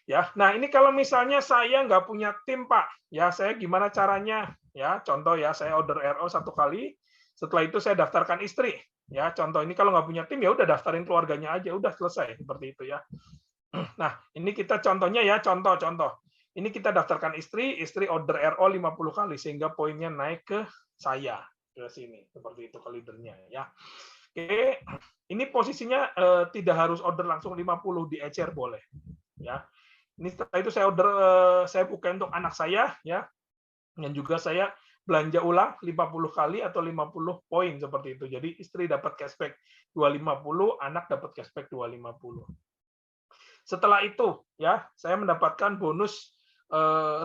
Ya, nah ini kalau misalnya saya nggak punya tim, Pak, ya saya gimana caranya? Ya, contoh ya, saya order RO 1 kali, setelah itu saya daftarkan istri. Ya, contoh ini kalau nggak punya tim ya udah daftarin keluarganya aja, udah selesai seperti itu ya. Nah, ini kita contohnya ya, contoh. Ini kita daftarkan istri order RO 50 kali sehingga poinnya naik ke saya ke sini seperti itu ke leadernya ya. Oke, ini posisinya tidak harus order langsung 50, diecer boleh ya. Ini setelah itu saya order saya buka untuk anak saya ya. Dan juga saya belanja ulang 50 kali atau 50 poin seperti itu. Jadi istri dapat cashback 250, anak dapat cashback 250. Setelah itu ya, saya mendapatkan bonus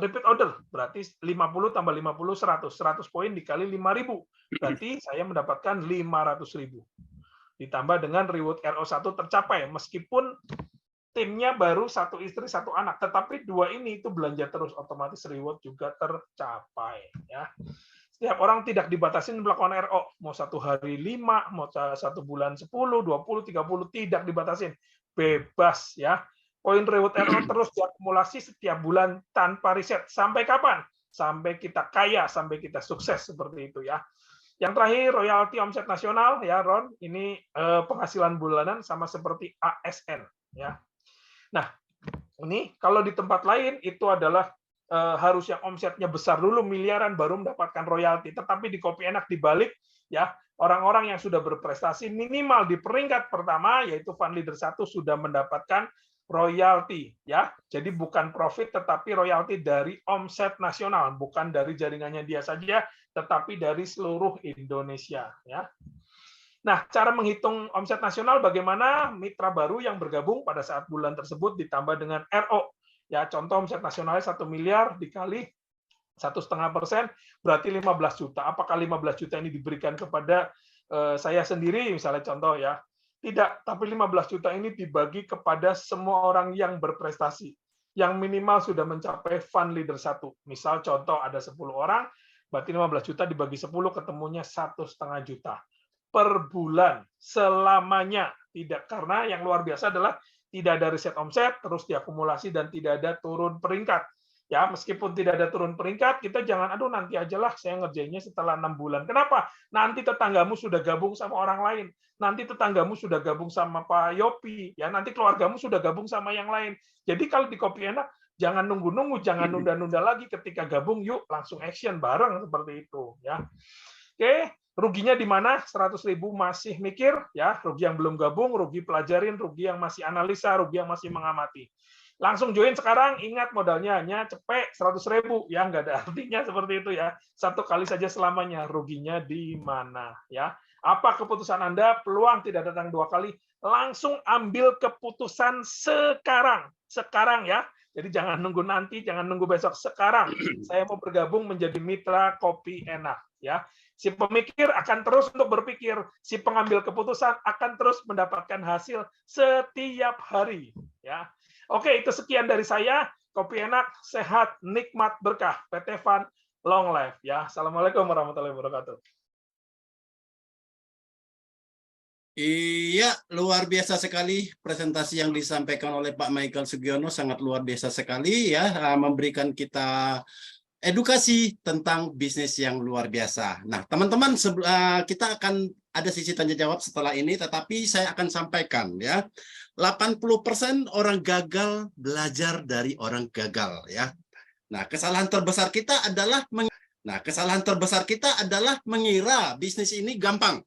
repeat order, berarti 50 tambah 50 100. 100 poin dikali 5.000. Berarti saya mendapatkan 500.000. Ditambah dengan reward RO1 tercapai meskipun timnya baru 1 istri 1 anak, tetapi 2 ini itu belanja terus, otomatis reward juga tercapai ya. Setiap orang tidak dibatasi melakukan RO, mau 1 hari 5, mau 1 bulan 10, 20, 30 tidak dibatasin, bebas ya. Poin reward RO terus diakumulasi setiap bulan tanpa riset. Sampai kapan? Sampai kita kaya, sampai kita sukses seperti itu ya. Yang terakhir, royalti omset nasional ya, Ron. Ini penghasilan bulanan sama seperti ASN ya. Nah, ini kalau di tempat lain itu adalah harus yang omsetnya besar dulu miliaran baru mendapatkan royalti. Tetapi di Kopi Enak dibalik ya, orang-orang yang sudah berprestasi minimal di peringkat pertama yaitu Fund Leader 1 sudah mendapatkan royalti ya. Jadi bukan profit tetapi royalti dari omset nasional, bukan dari jaringannya dia saja tetapi dari seluruh Indonesia ya. Nah, cara menghitung omset nasional bagaimana? Mitra baru yang bergabung pada saat bulan tersebut ditambah dengan RO. Ya, contoh omset nasionalnya 1 miliar dikali 1,5% berarti 15 juta. Apakah 15 juta ini diberikan kepada saya sendiri misalnya contoh ya? Tidak, tapi 15 juta ini dibagi kepada semua orang yang berprestasi. Yang minimal sudah mencapai Fund Leader 1. Misal contoh ada 10 orang, berarti 15 juta dibagi 10 ketemunya 1,5 juta. Per bulan selamanya tidak, karena yang luar biasa adalah tidak ada riset omset terus diakumulasi dan tidak ada turun peringkat ya. Meskipun tidak ada turun peringkat, kita jangan aduh nanti ajalah saya ngerjainnya setelah 6 bulan. Kenapa? Nanti tetanggamu sudah gabung sama orang lain, nanti tetanggamu sudah gabung sama Pak Yopi ya, nanti keluargamu sudah gabung sama yang lain. Jadi kalau di Kopi Enak jangan nunggu-nunggu, jangan nunda-nunda lagi, ketika gabung yuk langsung action bareng seperti itu ya. Oke. Ruginya di mana? 100.000 masih mikir, ya. Rugi yang belum gabung, rugi pelajarin, rugi yang masih analisa, rugi yang masih mengamati. Langsung join sekarang, ingat modalnya hanya cepet 100.000, ya nggak ada artinya seperti itu ya. 1 kali saja selamanya, ruginya di mana ya? Apa keputusan Anda? Peluang tidak datang 2 kali, langsung ambil keputusan sekarang ya. Jadi jangan nunggu nanti, jangan nunggu besok, sekarang. Saya mau bergabung menjadi mitra Kopi Enak ya. Si pemikir akan terus untuk berpikir, si pengambil keputusan akan terus mendapatkan hasil setiap hari. Ya, oke itu sekian dari saya. Kopi Enak, sehat, nikmat, berkah. PT Fund, long life. Ya, assalamualaikum warahmatullahi wabarakatuh. Iya, luar biasa sekali presentasi yang disampaikan oleh Pak Michael Sugiono, sangat luar biasa sekali ya, memberikan kita edukasi tentang bisnis yang luar biasa. Nah, teman-teman, kita akan ada sisi tanya jawab setelah ini, tetapi saya akan sampaikan ya, 80% orang gagal belajar dari orang gagal ya. Nah, kesalahan terbesar kita adalah mengira bisnis ini gampang.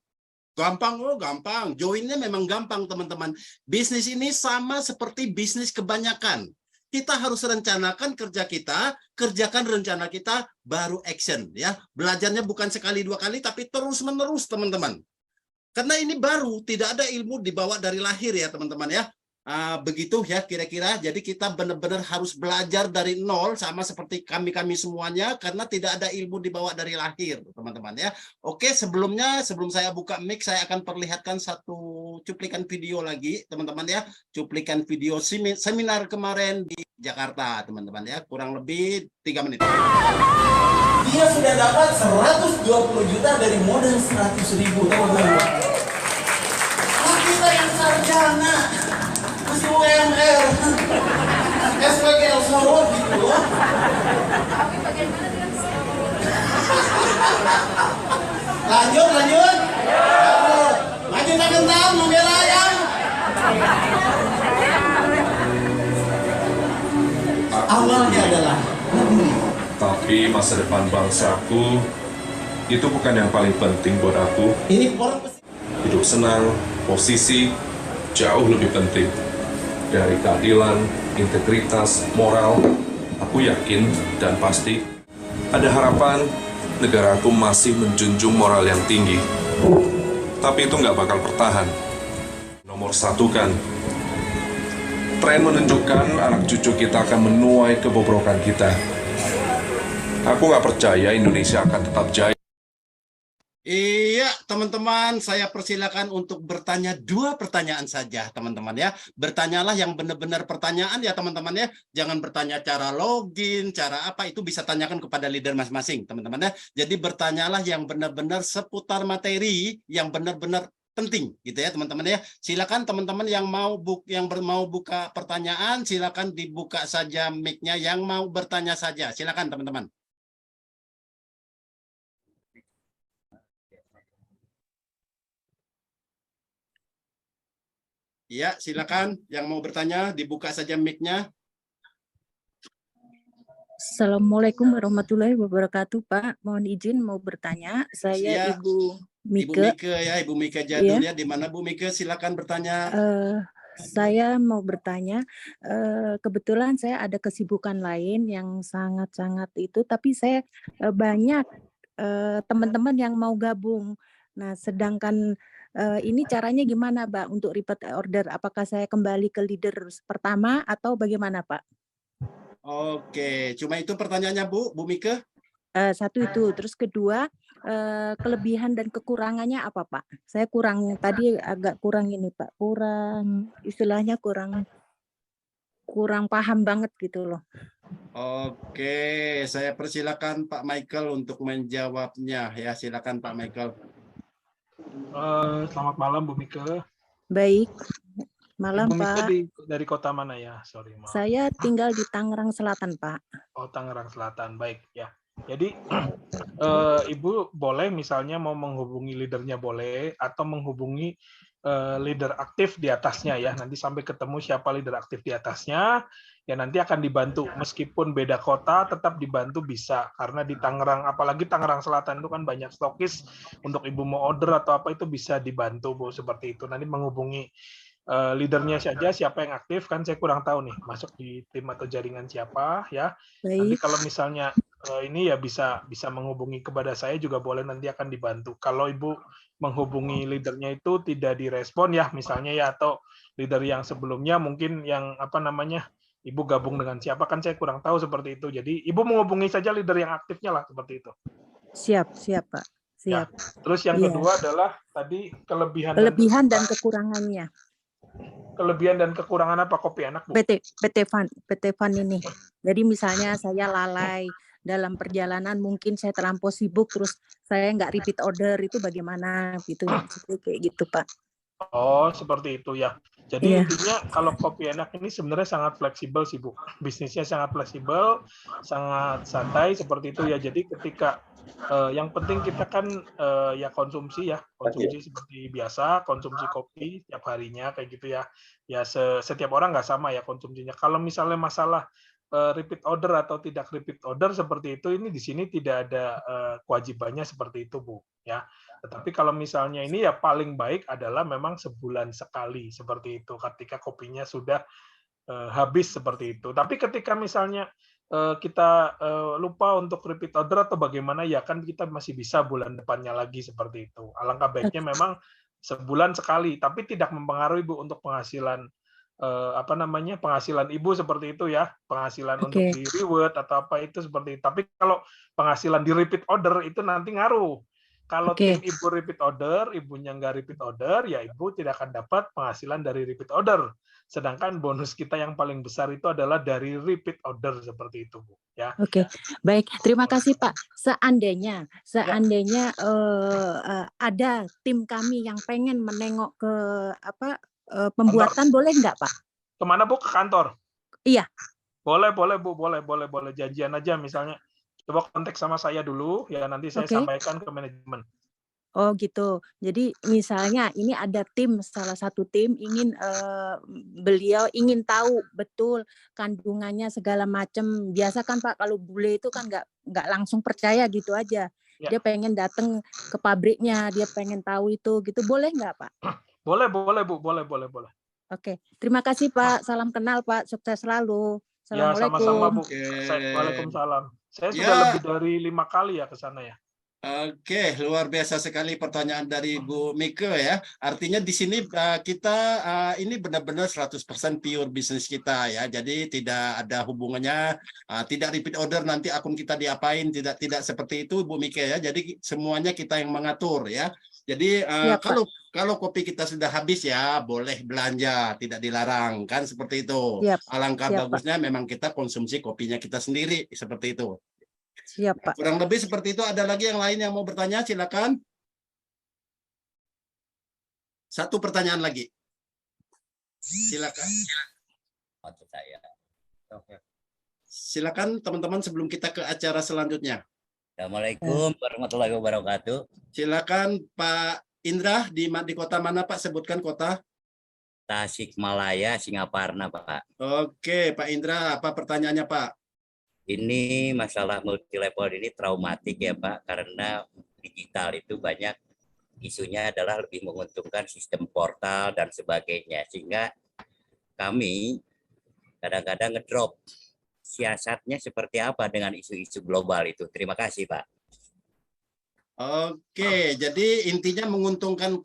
Gampang. Joinnya memang gampang, teman-teman. Bisnis ini sama seperti bisnis kebanyakan. Kita harus rencanakan kerja kita, kerjakan rencana kita, baru action ya. Belajarnya bukan sekali 2 kali, tapi terus-menerus, teman-teman. Karena ini baru, tidak ada ilmu dibawa dari lahir ya, teman-teman ya. Begitu ya kira-kira. Jadi kita benar-benar harus belajar dari nol, sama seperti kami semuanya, karena tidak ada ilmu dibawa dari lahir, teman-teman ya. Oke, sebelum saya buka mic, saya akan perlihatkan satu cuplikan video lagi, teman-teman ya. Cuplikan video seminar kemarin di Jakarta, teman-teman ya. Kurang lebih 3 menit. Dia sudah dapat 120 juta dari modal 100.000, teman-teman. Kita yang sarjana, masih UMR, Oh, gitu. Lanjut, lanjut. Maju tak kentang, membela ayam. Awalnya adalah negeri. Tapi masa depan bangsaku itu bukan yang paling penting buat aku. Ini orang Hidup senang, posisi jauh lebih penting. Dari keadilan, integritas, moral, aku yakin dan pasti ada harapan negaraku masih menjunjung moral yang tinggi. Tapi itu nggak bakal bertahan. Nomor satu kan, tren menunjukkan anak cucu kita akan menuai kebobrokan kita. Aku nggak percaya Indonesia akan tetap jaya. Iya, teman-teman, saya persilakan untuk bertanya 2 pertanyaan saja, teman-teman ya. Bertanyalah yang benar-benar pertanyaan ya, teman-teman ya. Jangan bertanya cara login, cara apa, itu bisa tanyakan kepada leader masing-masing, teman-teman ya. Jadi bertanyalah yang benar-benar seputar materi, yang benar-benar penting gitu ya, teman-teman ya. Silakan teman-teman yang mau mau buka pertanyaan, silakan dibuka saja mic-nya, yang mau bertanya saja. Silakan, teman-teman. Ya, silakan yang mau bertanya dibuka saja mic-nya. Assalamualaikum warahmatullahi wabarakatuh, Pak. Mohon izin mau bertanya. Saya Ya, Ibu Ibu Mike. Mike ya, Ibu Mike Jadul ya. Di mana Bu Mike? Silakan bertanya. Saya mau bertanya. Kebetulan saya ada kesibukan lain yang sangat-sangat itu, tapi saya banyak teman-teman yang mau gabung. Nah, sedangkan ini caranya gimana, Pak, untuk repeat order? Apakah saya kembali ke leader pertama atau bagaimana, Pak? Oke, cuma itu pertanyaannya Bu Mike? Satu itu, terus kedua, kelebihan dan kekurangannya apa, Pak? Saya tadi agak kurang ini, Pak, istilahnya kurang paham banget gitu loh. Oke, saya persilakan Pak Michael untuk menjawabnya ya. Silakan Pak Michael. Selamat malam Bu Mika. Baik, malam Bu Mika Pak. dari kota mana ya? Sorry, maaf. Saya tinggal di Tangerang Selatan, Pak. Oh, Tangerang Selatan, baik ya. Jadi Ibu boleh misalnya mau menghubungi leadernya boleh, atau menghubungi leader aktif di atasnya ya. Nanti sampai ketemu siapa leader aktif di atasnya, ya nanti akan dibantu. Meskipun beda kota, tetap dibantu bisa. Karena di Tangerang, apalagi Tangerang Selatan itu kan banyak stokis, untuk Ibu mau order atau apa itu bisa dibantu Bu, seperti itu. Nanti menghubungi leadernya saja, siapa yang aktif, kan saya kurang tahu nih, masuk di tim atau jaringan siapa ya. Nanti Baik, kalau misalnya ini ya bisa menghubungi kepada saya juga boleh, nanti akan dibantu. Kalau Ibu menghubungi leadernya itu tidak direspon ya, misalnya ya, atau leader yang sebelumnya mungkin yang apa namanya, Ibu gabung dengan siapa, kan saya kurang tahu seperti itu. Jadi Ibu menghubungi saja leader yang aktifnya lah, seperti itu. siap Pak. Ya. Siap. Terus yang Iya. kedua adalah tadi kelebihan dan kekurangannya. Kelebihan dan kekurangan apa kopi enak, Bu? PT Fun ini. Jadi misalnya saya lalai dalam perjalanan, mungkin saya terlampau sibuk, terus saya nggak repeat order, itu bagaimana gitu, kayak gitu Pak. Oh, seperti itu ya. Jadi Iya. intinya kalau kopi enak ini sebenarnya sangat fleksibel sih Bu. Bisnisnya sangat fleksibel, sangat santai seperti itu ya. Jadi ketika yang penting kita kan ya konsumsi seperti biasa, konsumsi kopi tiap harinya kayak gitu ya. Ya setiap orang nggak sama ya konsumsinya. Kalau misalnya masalah repeat order atau tidak repeat order seperti itu, ini di sini tidak ada kewajibannya seperti itu Bu ya. Tetapi kalau misalnya ini ya paling baik adalah memang sebulan sekali seperti itu, ketika kopinya sudah habis seperti itu. Tapi ketika misalnya kita lupa untuk repeat order atau bagaimana, ya kan kita masih bisa bulan depannya lagi seperti itu. Alangkah baiknya memang sebulan sekali, tapi tidak mempengaruhi Bu untuk penghasilan penghasilan Ibu seperti itu ya, penghasilan untuk di reward atau apa itu seperti itu. Tapi kalau penghasilan di repeat order itu nanti ngaruh. Kalau tim Ibu repeat order, Ibunya nggak repeat order, ya Ibu tidak akan dapat penghasilan dari repeat order. Sedangkan bonus kita yang paling besar itu adalah dari repeat order seperti itu, Bu. Ya. Oke, baik. Terima kasih Pak. Seandainya ada tim kami yang pengen menengok ke pembuatan, boleh nggak Pak? Kemana Bu? Ke kantor? Iya. Boleh, Bu, boleh. Janjian aja misalnya. Coba kontak sama saya dulu, ya nanti saya Oke. sampaikan ke manajemen. Oh gitu. Jadi misalnya ini ada tim, salah satu tim ingin beliau ingin tahu betul kandungannya segala macam. Biasa kan Pak kalau bule itu kan nggak langsung percaya gitu aja. Ya. Dia pengen datang ke pabriknya, dia pengen tahu itu gitu. Boleh nggak Pak? Boleh, Bu, boleh. Oke. Terima kasih Pak. Salam kenal Pak. Sukses selalu. Ya, sama-sama, Assalamualaikum. Bu. Waalaikumsalam. Saya sudah Ya, lebih dari 5 kali ya ke sana ya. oke, luar biasa sekali pertanyaan dari Bu Mike ya. Artinya di sini kita ini benar-benar 100% pure bisnis kita ya. Jadi tidak ada hubungannya, tidak repeat order nanti akun kita diapain, tidak seperti itu Bu Mike ya. Jadi semuanya kita yang mengatur ya. Jadi Siap Pak. kalau kopi kita sudah habis ya boleh belanja, tidak dilarang kan seperti itu. Siap. Alangkah Siap Pak. bagusnya memang kita konsumsi kopinya kita sendiri seperti itu. Siap Pak. Kurang lebih seperti itu. Ada lagi yang lain yang mau bertanya? Silakan. Satu pertanyaan lagi. Silakan. Maksud saya. Silakan teman-teman sebelum kita ke acara selanjutnya. Assalamualaikum warahmatullahi wabarakatuh. Silakan Pak Indra di kota mana Pak? Sebutkan kota. Tasikmalaya, Singaparna, Pak. Oke, Pak Indra, apa pertanyaannya Pak? Ini masalah multi level ini traumatik ya Pak, karena digital itu banyak isunya adalah lebih menguntungkan sistem portal dan sebagainya, sehingga kami kadang-kadang ngedrop. Siasatnya seperti apa dengan isu-isu global itu? Terima kasih Pak. Oke, jadi intinya menguntungkan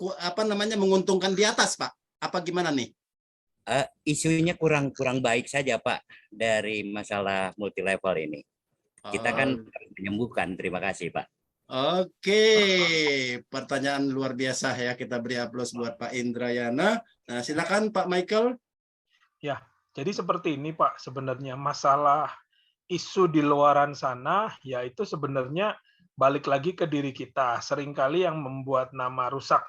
menguntungkan di atas Pak. Apa gimana nih? Isunya kurang baik saja Pak dari masalah multi level ini. Kita kan menyembuhkan. Terima kasih Pak. Oke, pertanyaan luar biasa ya. Kita beri aplaus buat Pak Indrayana. Nah, silakan Pak Michael. Ya, jadi seperti ini Pak, sebenarnya masalah isu di luaran sana, yaitu sebenarnya balik lagi ke diri kita. Seringkali yang membuat nama rusak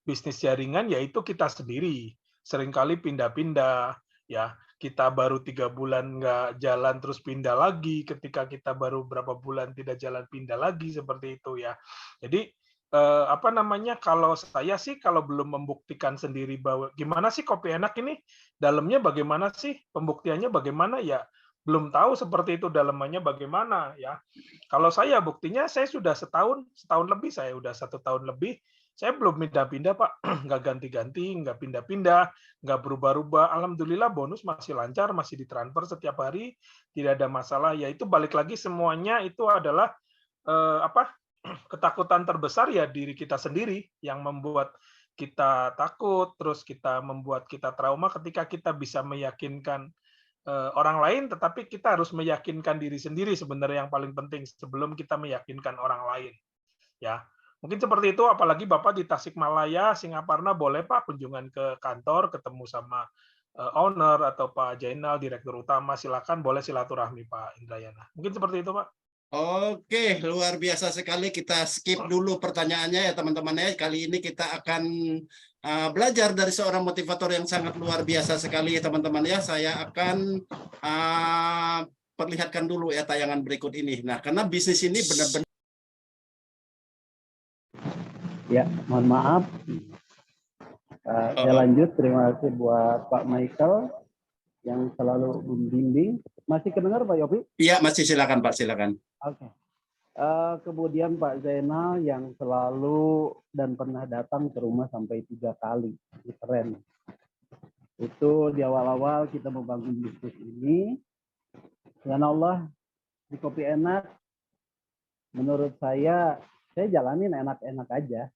bisnis jaringan yaitu kita sendiri. Seringkali pindah-pindah, ya kita baru 3 bulan nggak jalan terus pindah lagi, ketika kita baru berapa bulan tidak jalan pindah lagi, seperti itu ya. Jadi kalau saya sih kalau belum membuktikan sendiri bahwa gimana sih kopi enak ini, dalamnya bagaimana sih, pembuktiannya bagaimana ya, belum tahu seperti itu dalamannya bagaimana ya. Kalau saya buktinya saya sudah setahun lebih, saya udah 1 tahun lebih, saya belum pindah-pindah Pak, nggak ganti-ganti, nggak pindah-pindah, nggak berubah-ubah. Alhamdulillah bonus masih lancar, masih ditransfer setiap hari, tidak ada masalah. Ya itu balik lagi semuanya itu adalah ketakutan terbesar ya diri kita sendiri yang membuat kita takut, terus kita membuat kita trauma ketika kita bisa meyakinkan orang lain, tetapi kita harus meyakinkan diri sendiri sebenarnya yang paling penting sebelum kita meyakinkan orang lain. Ya, mungkin seperti itu. Apalagi Bapak di Tasikmalaya, Singaparna, boleh Pak kunjungan ke kantor, ketemu sama owner atau Pak Jainal, direktur utama, silakan boleh silaturahmi Pak Indrayana. Mungkin seperti itu Pak. Oke, luar biasa sekali. Kita skip dulu pertanyaannya ya teman-teman ya. Kali ini kita akan belajar dari seorang motivator yang sangat luar biasa sekali ya teman-teman ya. Saya akan perlihatkan dulu ya tayangan berikut ini. Nah, karena bisnis ini benar-benar. Ya, mohon maaf. Saya lanjut. Terima kasih buat Pak Michael yang selalu membimbing. Masih kedengar Pak Yopi? Iya, masih silakan Pak, silakan. Oke. Kemudian Pak Zainal yang selalu dan pernah datang ke rumah sampai 3 kali. Keren. Itu di awal-awal kita membangun bisnis ini. Dengan Allah, di Kopi Enak, menurut saya jalanin enak-enak aja.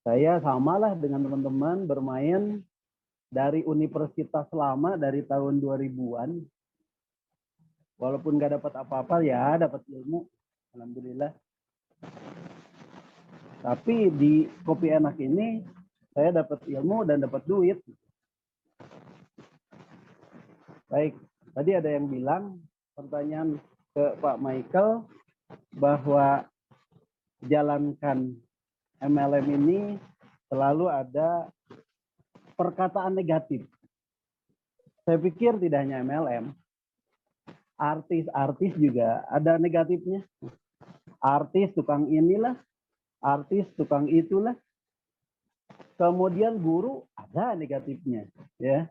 Saya samalah dengan teman-teman bermain dari universitas lama dari tahun 2000-an. Walaupun nggak dapat apa-apa ya, dapat ilmu. Alhamdulillah. Tapi di Kopi Enak ini saya dapat ilmu dan dapat duit. Baik, tadi ada yang bilang pertanyaan ke Pak Michael bahwa jalankan MLM ini selalu ada perkataan negatif. Saya pikir tidak hanya MLM, artis-artis juga ada negatifnya. Artis tukang inilah, artis tukang itulah. Kemudian guru ada negatifnya, ya.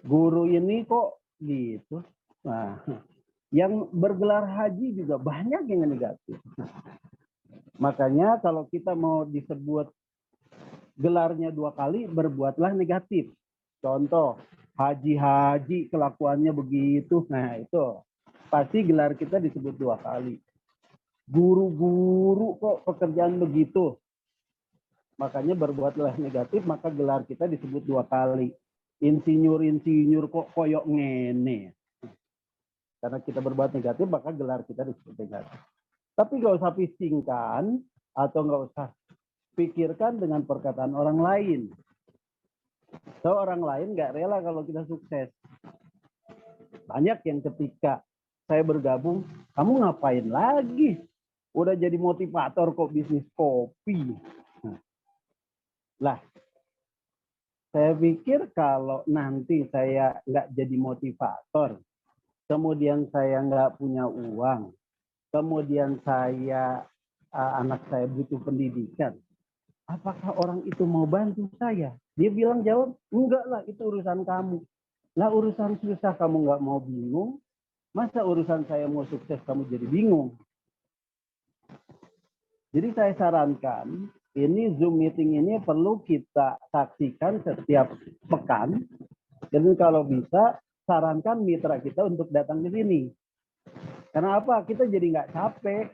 Guru ini kok gitu. Nah, yang bergelar haji juga banyak yang negatif. Makanya kalau kita mau disebut gelarnya 2 kali, berbuatlah negatif. Contoh, haji-haji kelakuannya begitu. Nah, itu pasti gelar kita disebut 2 kali. Guru-guru kok pekerjaan begitu. Makanya berbuatlah negatif, maka gelar kita disebut 2 kali. Insinyur-insinyur kok koyok ngene. Karena kita berbuat negatif, maka gelar kita disebut negatif. Tapi nggak usah pisingkan atau nggak usah pikirkan dengan perkataan orang lain. So, orang lain nggak rela kalau kita sukses. Banyak yang ketika saya bergabung, kamu ngapain lagi? Udah jadi motivator kok bisnis kopi. Lah, saya pikir kalau nanti saya nggak jadi motivator, kemudian saya nggak punya uang, kemudian anak saya butuh pendidikan, apakah orang itu mau bantu saya? Dia bilang jawab, enggak lah, itu urusan kamu. Lah urusan susah kamu nggak mau bingung, masa urusan saya mau sukses kamu jadi bingung? Jadi saya sarankan, ini Zoom meeting ini perlu kita saksikan setiap pekan. Jadi kalau bisa, sarankan mitra kita untuk datang ke sini. Karena apa? Kita jadi nggak capek.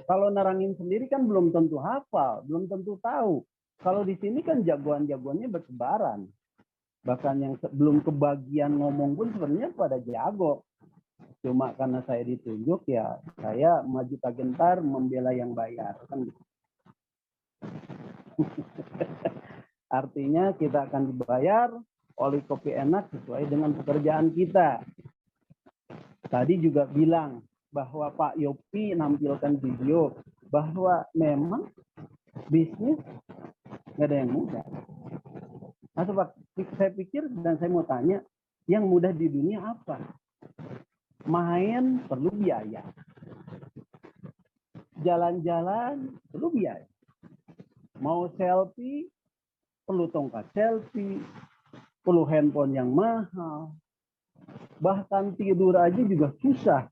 Kalau nerangin sendiri kan belum tentu hafal, belum tentu tahu. Kalau di sini kan jagoan-jagoannya bertebaran. Bahkan yang belum kebagian ngomong pun sebenarnya pada jago. Cuma karena saya ditunjuk, ya saya maju tak gentar membela yang bayar. Kan gitu. Artinya kita akan dibayar oleh Kopi Enak sesuai dengan pekerjaan kita. Tadi juga bilang bahwa Pak Yopi nampilkan video bahwa memang bisnis nggak ada yang mudah. Nah, saya pikir dan saya mau tanya, yang mudah di dunia apa? Main perlu biaya. Jalan-jalan perlu biaya. Mau selfie perlu tongkat selfie, perlu handphone yang mahal. Bahkan tidur aja juga susah.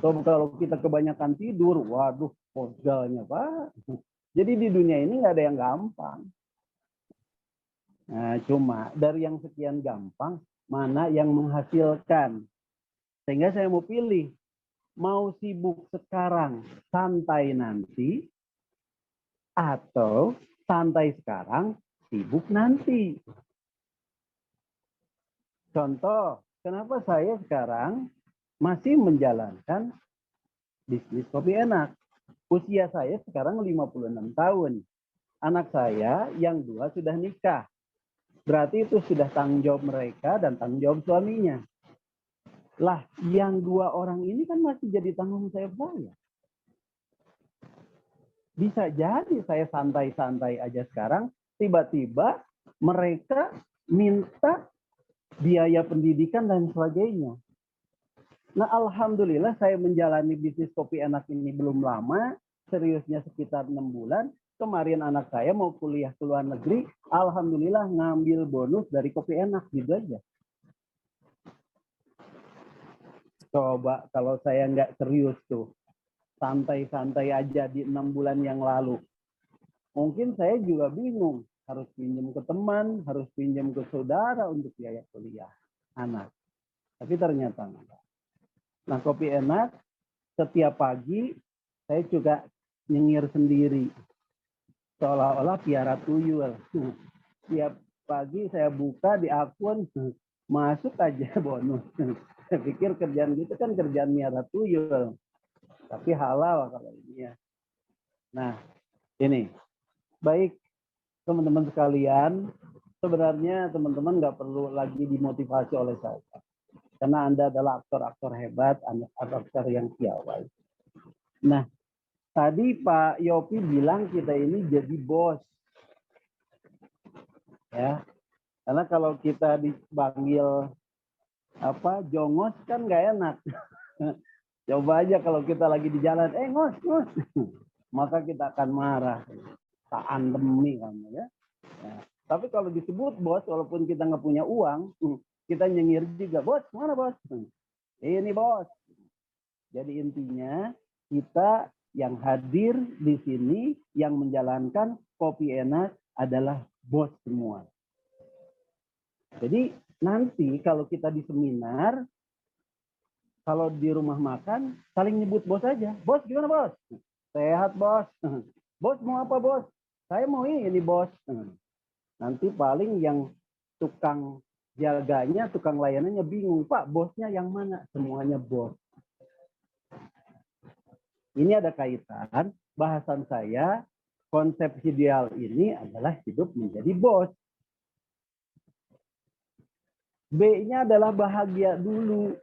Kalau kita kebanyakan tidur, waduh, pogalnya Pak. Jadi di dunia ini nggak ada yang gampang. Nah, cuma dari yang sekian gampang, mana yang menghasilkan. Sehingga saya mau pilih, mau sibuk sekarang, santai nanti, atau santai sekarang, sibuk nanti. Contoh, kenapa saya sekarang masih menjalankan bisnis Kopi Enak? Usia saya sekarang 56 tahun. Anak saya yang 2 sudah nikah. Berarti itu sudah tanggung jawab mereka dan tanggung jawab suaminya. Lah, yang 2 orang ini kan masih jadi tanggung jawab saya. Bisa jadi saya santai-santai aja sekarang, tiba-tiba mereka minta biaya pendidikan dan sebagainya. Nah, alhamdulillah saya menjalani bisnis Kopi Enak ini belum lama, seriusnya sekitar 6 bulan. Kemarin anak saya mau kuliah ke luar negeri, alhamdulillah ngambil bonus dari Kopi Enak, gitu aja. Coba kalau saya nggak serius tuh, santai-santai aja di 6 bulan yang lalu. Mungkin saya juga bingung, harus pinjam ke teman, harus pinjam ke saudara untuk biaya kuliah anak. Tapi ternyata enggak. Nah, Kopi Enak, setiap pagi saya juga nyengir sendiri. Seolah-olah piara tuyul. Setiap pagi saya buka di akun, masuk aja bonus. Saya pikir kerjaan gitu kan kerjaan miara tuyul. Tapi halal kalau ini ya. Nah, ini. Baik, teman-teman sekalian, sebenarnya teman-teman nggak perlu lagi dimotivasi oleh saya. Karena Anda adalah aktor-aktor hebat, aktor yang piawai. Nah, tadi Pak Yopi bilang kita ini jadi bos. Ya. Karena kalau kita dipanggil apa jongos kan nggak enak. Coba aja kalau kita lagi di jalan, ngos, ngos. Maka kita akan marah. Tak andemi kamu ya. Tapi kalau disebut bos, walaupun kita nggak punya uang, kita nyengir juga, bos, mana bos? Ini bos. Jadi intinya kita yang hadir di sini, yang menjalankan Kopi Enak adalah bos semua. Jadi nanti kalau kita di seminar, kalau di rumah makan, saling nyebut bos aja. Bos gimana bos? Sehat bos. Bos mau apa bos? Saya mau ini bos. Nanti paling yang tukang jaganya, tukang layanannya bingung. Pak, bosnya yang mana? Semuanya bos. Ini ada kaitan. Bahasan saya, konsep ideal ini adalah hidup menjadi bos. B-nya adalah bahagia dulu.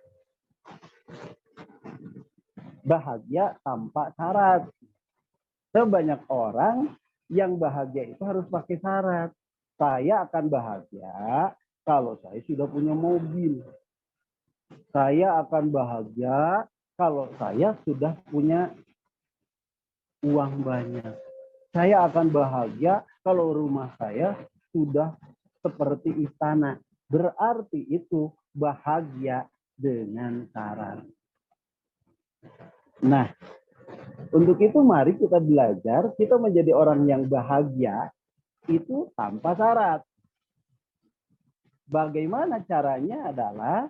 Bahagia tanpa syarat. Sebanyak orang yang bahagia itu harus pakai syarat. Saya akan bahagia kalau saya sudah punya mobil. Saya akan bahagia kalau saya sudah punya uang banyak. Saya akan bahagia kalau rumah saya sudah seperti istana. Berarti itu bahagia dengan syarat. Nah, untuk itu mari kita belajar, kita menjadi orang yang bahagia itu tanpa syarat. Bagaimana caranya adalah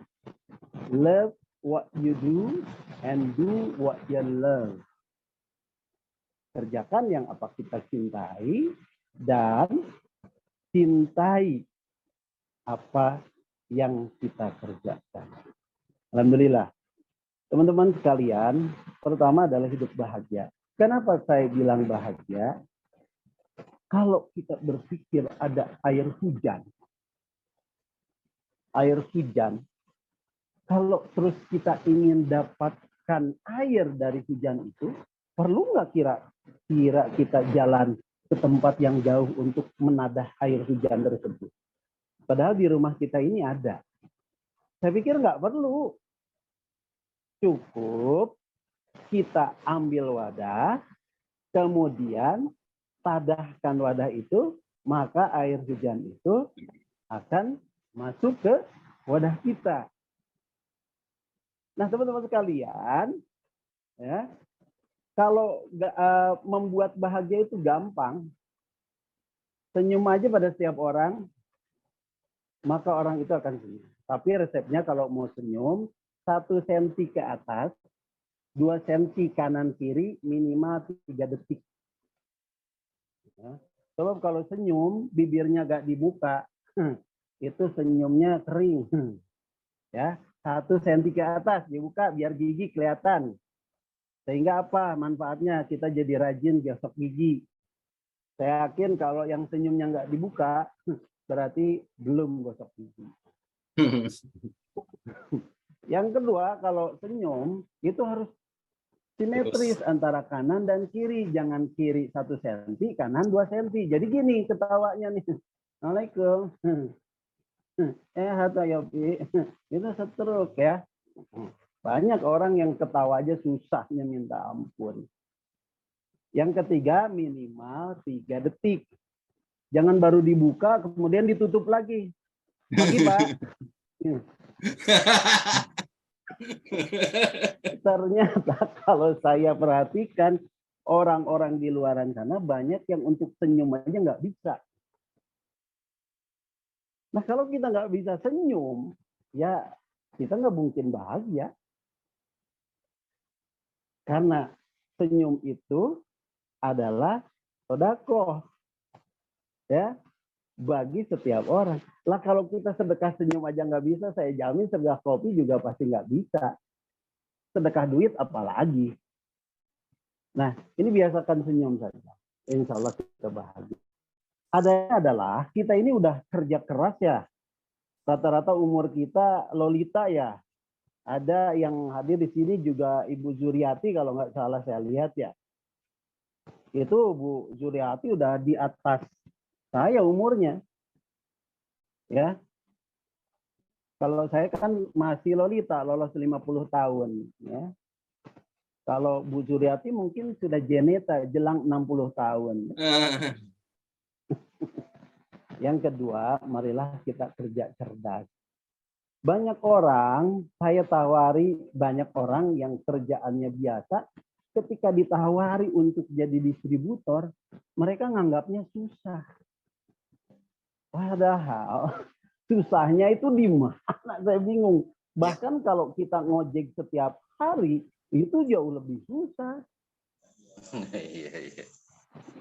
love what you do and do what you love. Kerjakan yang apa kita cintai dan cintai apa yang kita kerjakan. Alhamdulillah. Teman-teman sekalian, pertama adalah hidup bahagia. Kenapa saya bilang bahagia? Kalau kita berpikir ada air hujan, kalau terus kita ingin dapatkan air dari hujan itu, perlu nggak kira kita jalan ke tempat yang jauh untuk menadah air hujan tersebut? Padahal di rumah kita ini ada. Saya pikir nggak perlu. Cukup kita ambil wadah, kemudian tadahkan wadah itu, maka air hujan itu akan masuk ke wadah kita. Nah, teman-teman sekalian, ya, kalau membuat bahagia itu gampang, senyum aja pada setiap orang, maka orang itu akan senyum. Tapi resepnya kalau mau senyum, 1 senti ke atas, 2 senti kanan kiri, minimal 3 detik. Sebab kalau senyum, bibirnya nggak dibuka, itu senyumnya kering. Ya, 1 senti ke atas dibuka biar gigi kelihatan. Sehingga apa manfaatnya? Kita jadi rajin gosok gigi. Saya yakin kalau yang senyumnya nggak dibuka, berarti belum gosok gigi. Yang kedua, kalau senyum itu harus simetris antara kanan dan kiri. Jangan kiri 1 senti, kanan 2 senti. Jadi gini ketawanya nih. Assalamualaikum. Hata Yopi. Itu stroke ya. Banyak orang yang ketawa aja susahnya minta ampun. Yang ketiga, minimal 3 detik. Jangan baru dibuka, kemudian ditutup lagi. Pagi, Pak. Ternyata kalau saya perhatikan orang-orang di luaran sana banyak yang untuk senyum aja nggak bisa. Nah kalau kita nggak bisa senyum, ya kita nggak mungkin bahagia. Karena senyum itu adalah sedekah, ya, bagi setiap orang. Lah kalau kita sedekah senyum aja nggak bisa, saya jamin sedekah kopi juga pasti nggak bisa. Sedekah duit apalagi. Nah, ini biasakan senyum saja. Insya Allah kita bahagia. Adanya adalah kita ini udah kerja keras ya. Rata-rata umur kita lolita ya. Ada yang hadir di sini juga Ibu Zuriati kalau nggak salah saya lihat ya. Itu Bu Zuriati udah di atas saya umurnya. Ya. Kalau saya kan masih lolita, lolos 50 tahun. Ya. Kalau Bu Suryati mungkin sudah jeneta, jelang 60 tahun. Yang kedua, marilah kita kerja cerdas. Banyak orang, saya tawari banyak orang yang kerjaannya biasa, ketika ditawari untuk jadi distributor, mereka nganggapnya susah. Padahal susahnya itu di mana? Saya bingung. Bahkan kalau kita ngojek setiap hari, itu jauh lebih susah.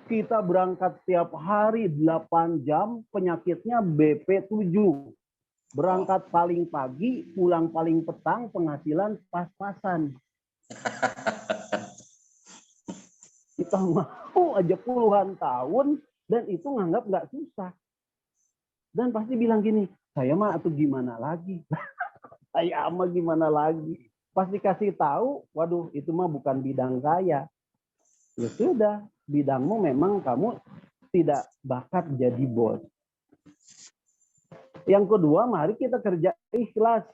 Kita berangkat setiap hari 8 jam, penyakitnya BP7. Berangkat paling pagi, pulang paling petang, penghasilan pas-pasan. Kita mau aja puluhan tahun, dan itu nganggap nggak susah. Dan pasti bilang gini, saya mah atau gimana lagi? Saya mah gimana lagi? Pasti kasih tahu, waduh itu mah bukan bidang saya. Ya sudah, bidangmu memang kamu tidak bakat jadi bos. Yang kedua, mari kita kerja ikhlas.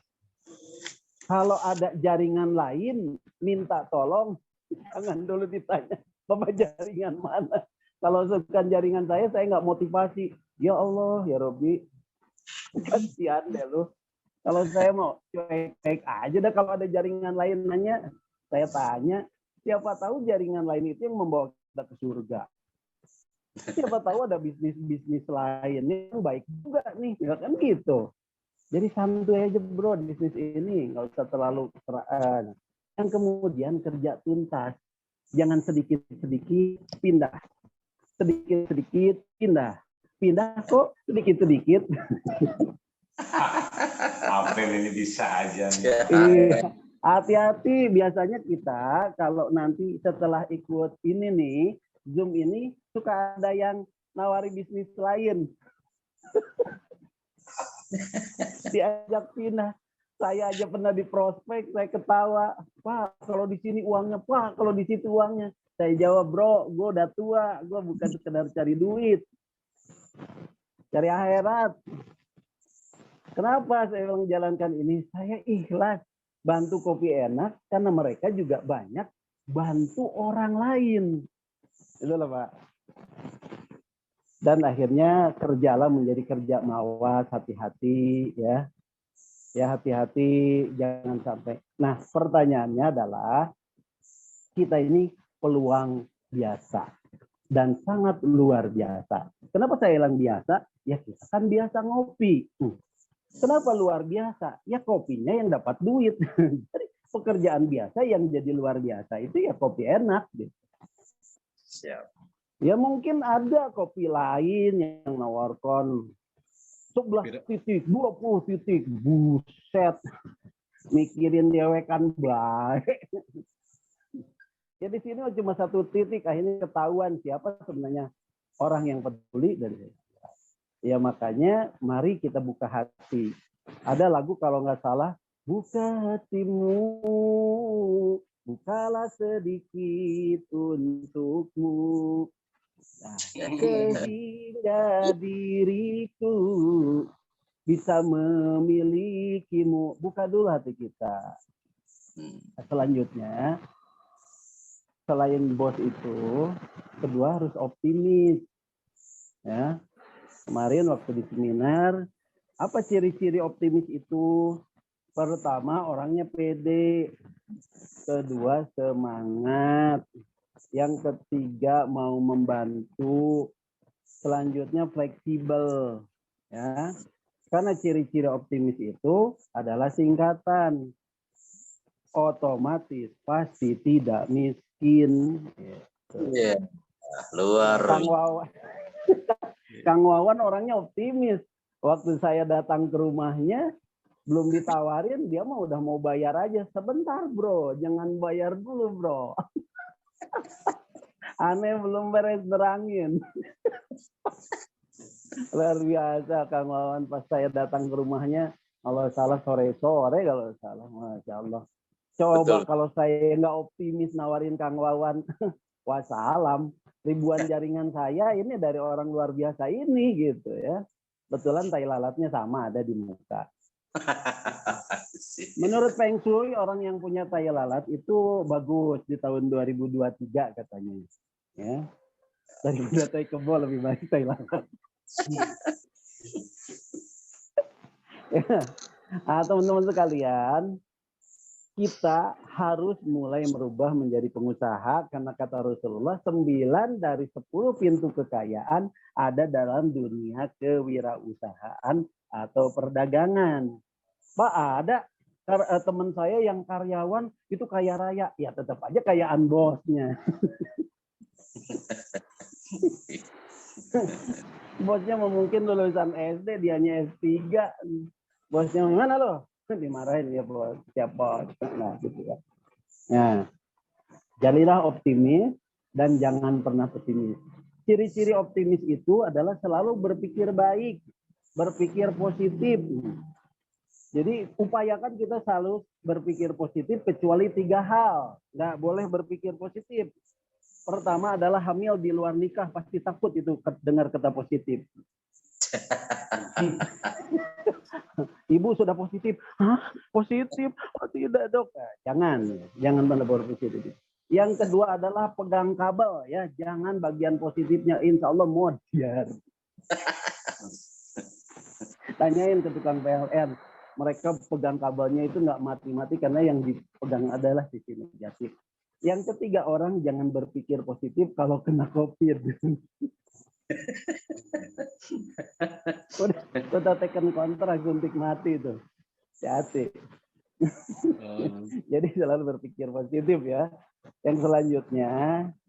Kalau ada jaringan lain, minta tolong, jangan dulu ditanya, Bapak jaringan mana? Kalau bukan jaringan saya nggak motivasi. Ya Allah, ya Robbi, kasihan deh lu. Kalau saya mau cuek-cuek aja dah, kalau ada jaringan lain nanya, saya tanya. Siapa tahu jaringan lain itu yang membawa kita ke surga. Siapa tahu ada bisnis-bisnis lain yang baik juga nih, ya kan gitu. Jadi santuy aja bro, bisnis ini nggak usah terlalu keseraan. Yang kemudian kerja tuntas, jangan sedikit-sedikit pindah, sedikit-sedikit pindah, pindah kok sedikit-sedikit. April ini bisa aja nih. Iya. Hati-hati, biasanya kita kalau nanti setelah ikut ini nih, Zoom ini, suka ada yang nawari bisnis lain. Diajak pindah. Saya aja pernah di prospek, saya ketawa. Pak, kalau di sini uangnya, Pak, kalau di situ uangnya. Saya jawab, bro, gue udah tua, gue bukan sekedar cari duit. Cari akhirat. Kenapa saya bilang jalankan ini? Saya ikhlas. Bantu Kopi Enak karena mereka juga banyak bantu orang lain. Itulah Pak. Dan akhirnya kerjalah menjadi kerja mawas, hati-hati ya. Ya hati-hati jangan sampai. Nah, pertanyaannya adalah kita ini peluang biasa dan sangat luar biasa. Kenapa saya bilang biasa? Ya kita kan biasa ngopi. Kenapa luar biasa? Ya kopinya yang dapat duit. Jadi pekerjaan biasa yang jadi luar biasa itu ya Kopi Enak. Gitu. Siap. Ya mungkin ada kopi lain yang nawarkan 11 titik, 20 titik. Buset. Mikirin dewekan baik. Ya di sini cuma 1 titik, akhirnya ketahuan siapa sebenarnya orang yang peduli dan ya makanya mari kita buka hati. Ada lagu kalau nggak salah, buka hatimu, bukalah sedikit untukmu. Nah, sehingga diriku bisa memilikimu. Buka dulu hati kita. Selanjutnya, selain bos itu, kedua harus optimis. Ya. Kemarin waktu di seminar, apa ciri-ciri optimis itu? Pertama, orangnya pede. Kedua, semangat. Yang ketiga, mau membantu. Selanjutnya, fleksibel. Ya. Karena ciri-ciri optimis itu adalah singkatan. Otomatis pasti tidak miskin. Iya. Luar. Kang Wawan orangnya optimis. Waktu saya datang ke rumahnya, belum ditawarin, dia mah udah mau bayar aja. Sebentar bro, jangan bayar dulu bro. Aneh belum beres berangin. Luar biasa Kang Wawan pas saya datang ke rumahnya. Kalau salah sore-sore kalau salah. Masya Allah. Coba betul. Kalau saya nggak optimis nawarin Kang Wawan. Wassalam. Ribuan jaringan saya ini dari orang luar biasa ini gitu ya. Kebetulan tai lalatnya sama ada di muka. Menurut Feng Shui, orang yang punya tai lalat itu bagus di tahun 2023 katanya. Ya. Daripada tai kebo lebih baik tai lalat. Nah, teman-teman sekalian, kita harus mulai merubah menjadi pengusaha karena kata Rasulullah 9 dari 10 pintu kekayaan ada dalam dunia kewirausahaan atau perdagangan. Pak, ada teman saya yang karyawan itu kaya raya, ya tetap aja kayaan bosnya. Bosnya mungkin lulusan SD, dianya S3. Bosnya mana lo? Dimarahin ya bos, siap bos. Nah, gitu ya. Nah, jadilah optimis dan jangan pernah pesimis. Ciri-ciri optimis itu adalah selalu berpikir baik, berpikir positif. Jadi upayakan kita selalu berpikir positif kecuali 3 hal. Nggak boleh berpikir positif. Pertama adalah hamil di luar nikah, pasti takut itu dengar kata positif. Ibu sudah positif. Hah? Positif? Oh, tidak dok. Nah, jangan pernah berpositif. Yang kedua adalah pegang kabel ya, jangan bagian positifnya insya Allah modar. Tanyain ke tukang PLN, mereka pegang kabelnya itu nggak mati-mati karena yang dipegang adalah sisi negatif. Yang ketiga, orang jangan berpikir positif kalau kena COVID. udah tekan kontrak suntik mati itu. Hati-hati. Jadi selalu berpikir positif ya. Yang selanjutnya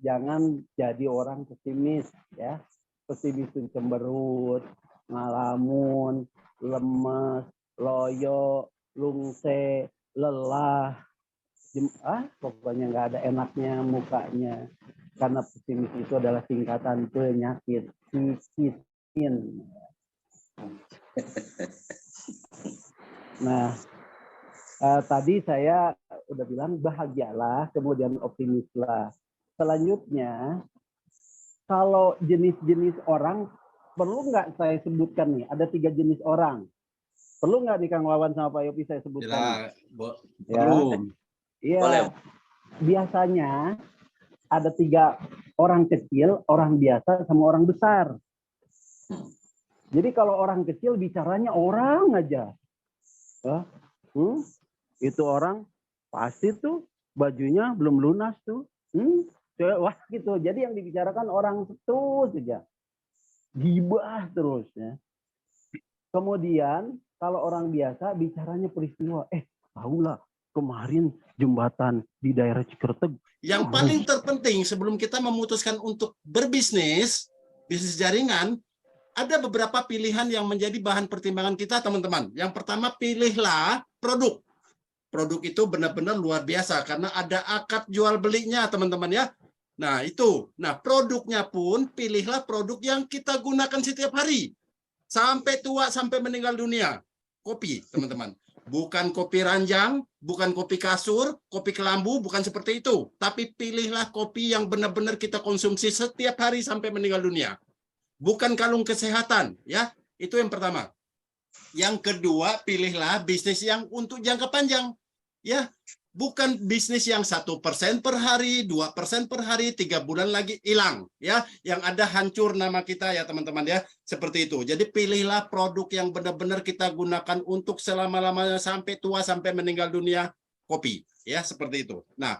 jangan jadi orang pesimis ya. Pesimis itu cemberut, ngalamun, lemes, loyo, lungse, lelah. Pokoknya nggak ada enaknya mukanya. Karena pesimis itu adalah singkatan penyakit psikisin. Nah, tadi saya udah bilang bahagialah, kemudian optimislah. Selanjutnya, kalau jenis-jenis orang, perlu nggak saya sebutkan nih? Ada 3 jenis orang. Perlu nggak nih Kang Wawan sama Pak Yopi saya sebutkan? Belum. Iya. Biasanya ada 3 orang kecil, orang biasa, sama orang besar. Jadi kalau orang kecil bicaranya orang aja. Itu orang pasti tuh bajunya belum lunas tuh. Wah gitu. Jadi yang dibicarakan orang itu saja. Gibah terus ya. Kemudian kalau orang biasa bicaranya peristiwa. Tahulah kemarin jembatan di daerah Cikerteg. Yang paling terpenting sebelum kita memutuskan untuk berbisnis, bisnis jaringan, ada beberapa pilihan yang menjadi bahan pertimbangan kita, teman-teman. Yang pertama, pilihlah produk. Produk itu benar-benar luar biasa karena ada akad jual belinya, teman-teman ya. Nah, itu. Nah, produknya pun pilihlah produk yang kita gunakan setiap hari. Sampai tua, sampai meninggal dunia. Kopi, teman-teman. Bukan kopi ranjang, bukan kopi kasur, kopi kelambu, bukan seperti itu. Tapi pilihlah kopi yang benar-benar kita konsumsi setiap hari sampai meninggal dunia. Bukan kalung kesehatan, ya. Itu yang pertama. Yang kedua, pilihlah bisnis yang untuk jangka panjang, ya. Bukan bisnis yang 1% per hari, 2% per hari, 3 bulan lagi hilang, ya. Yang ada hancur nama kita ya teman-teman ya. Seperti itu. Jadi pilihlah produk yang benar-benar kita gunakan untuk selama-lamanya sampai tua, sampai meninggal dunia, kopi, ya seperti itu. Nah,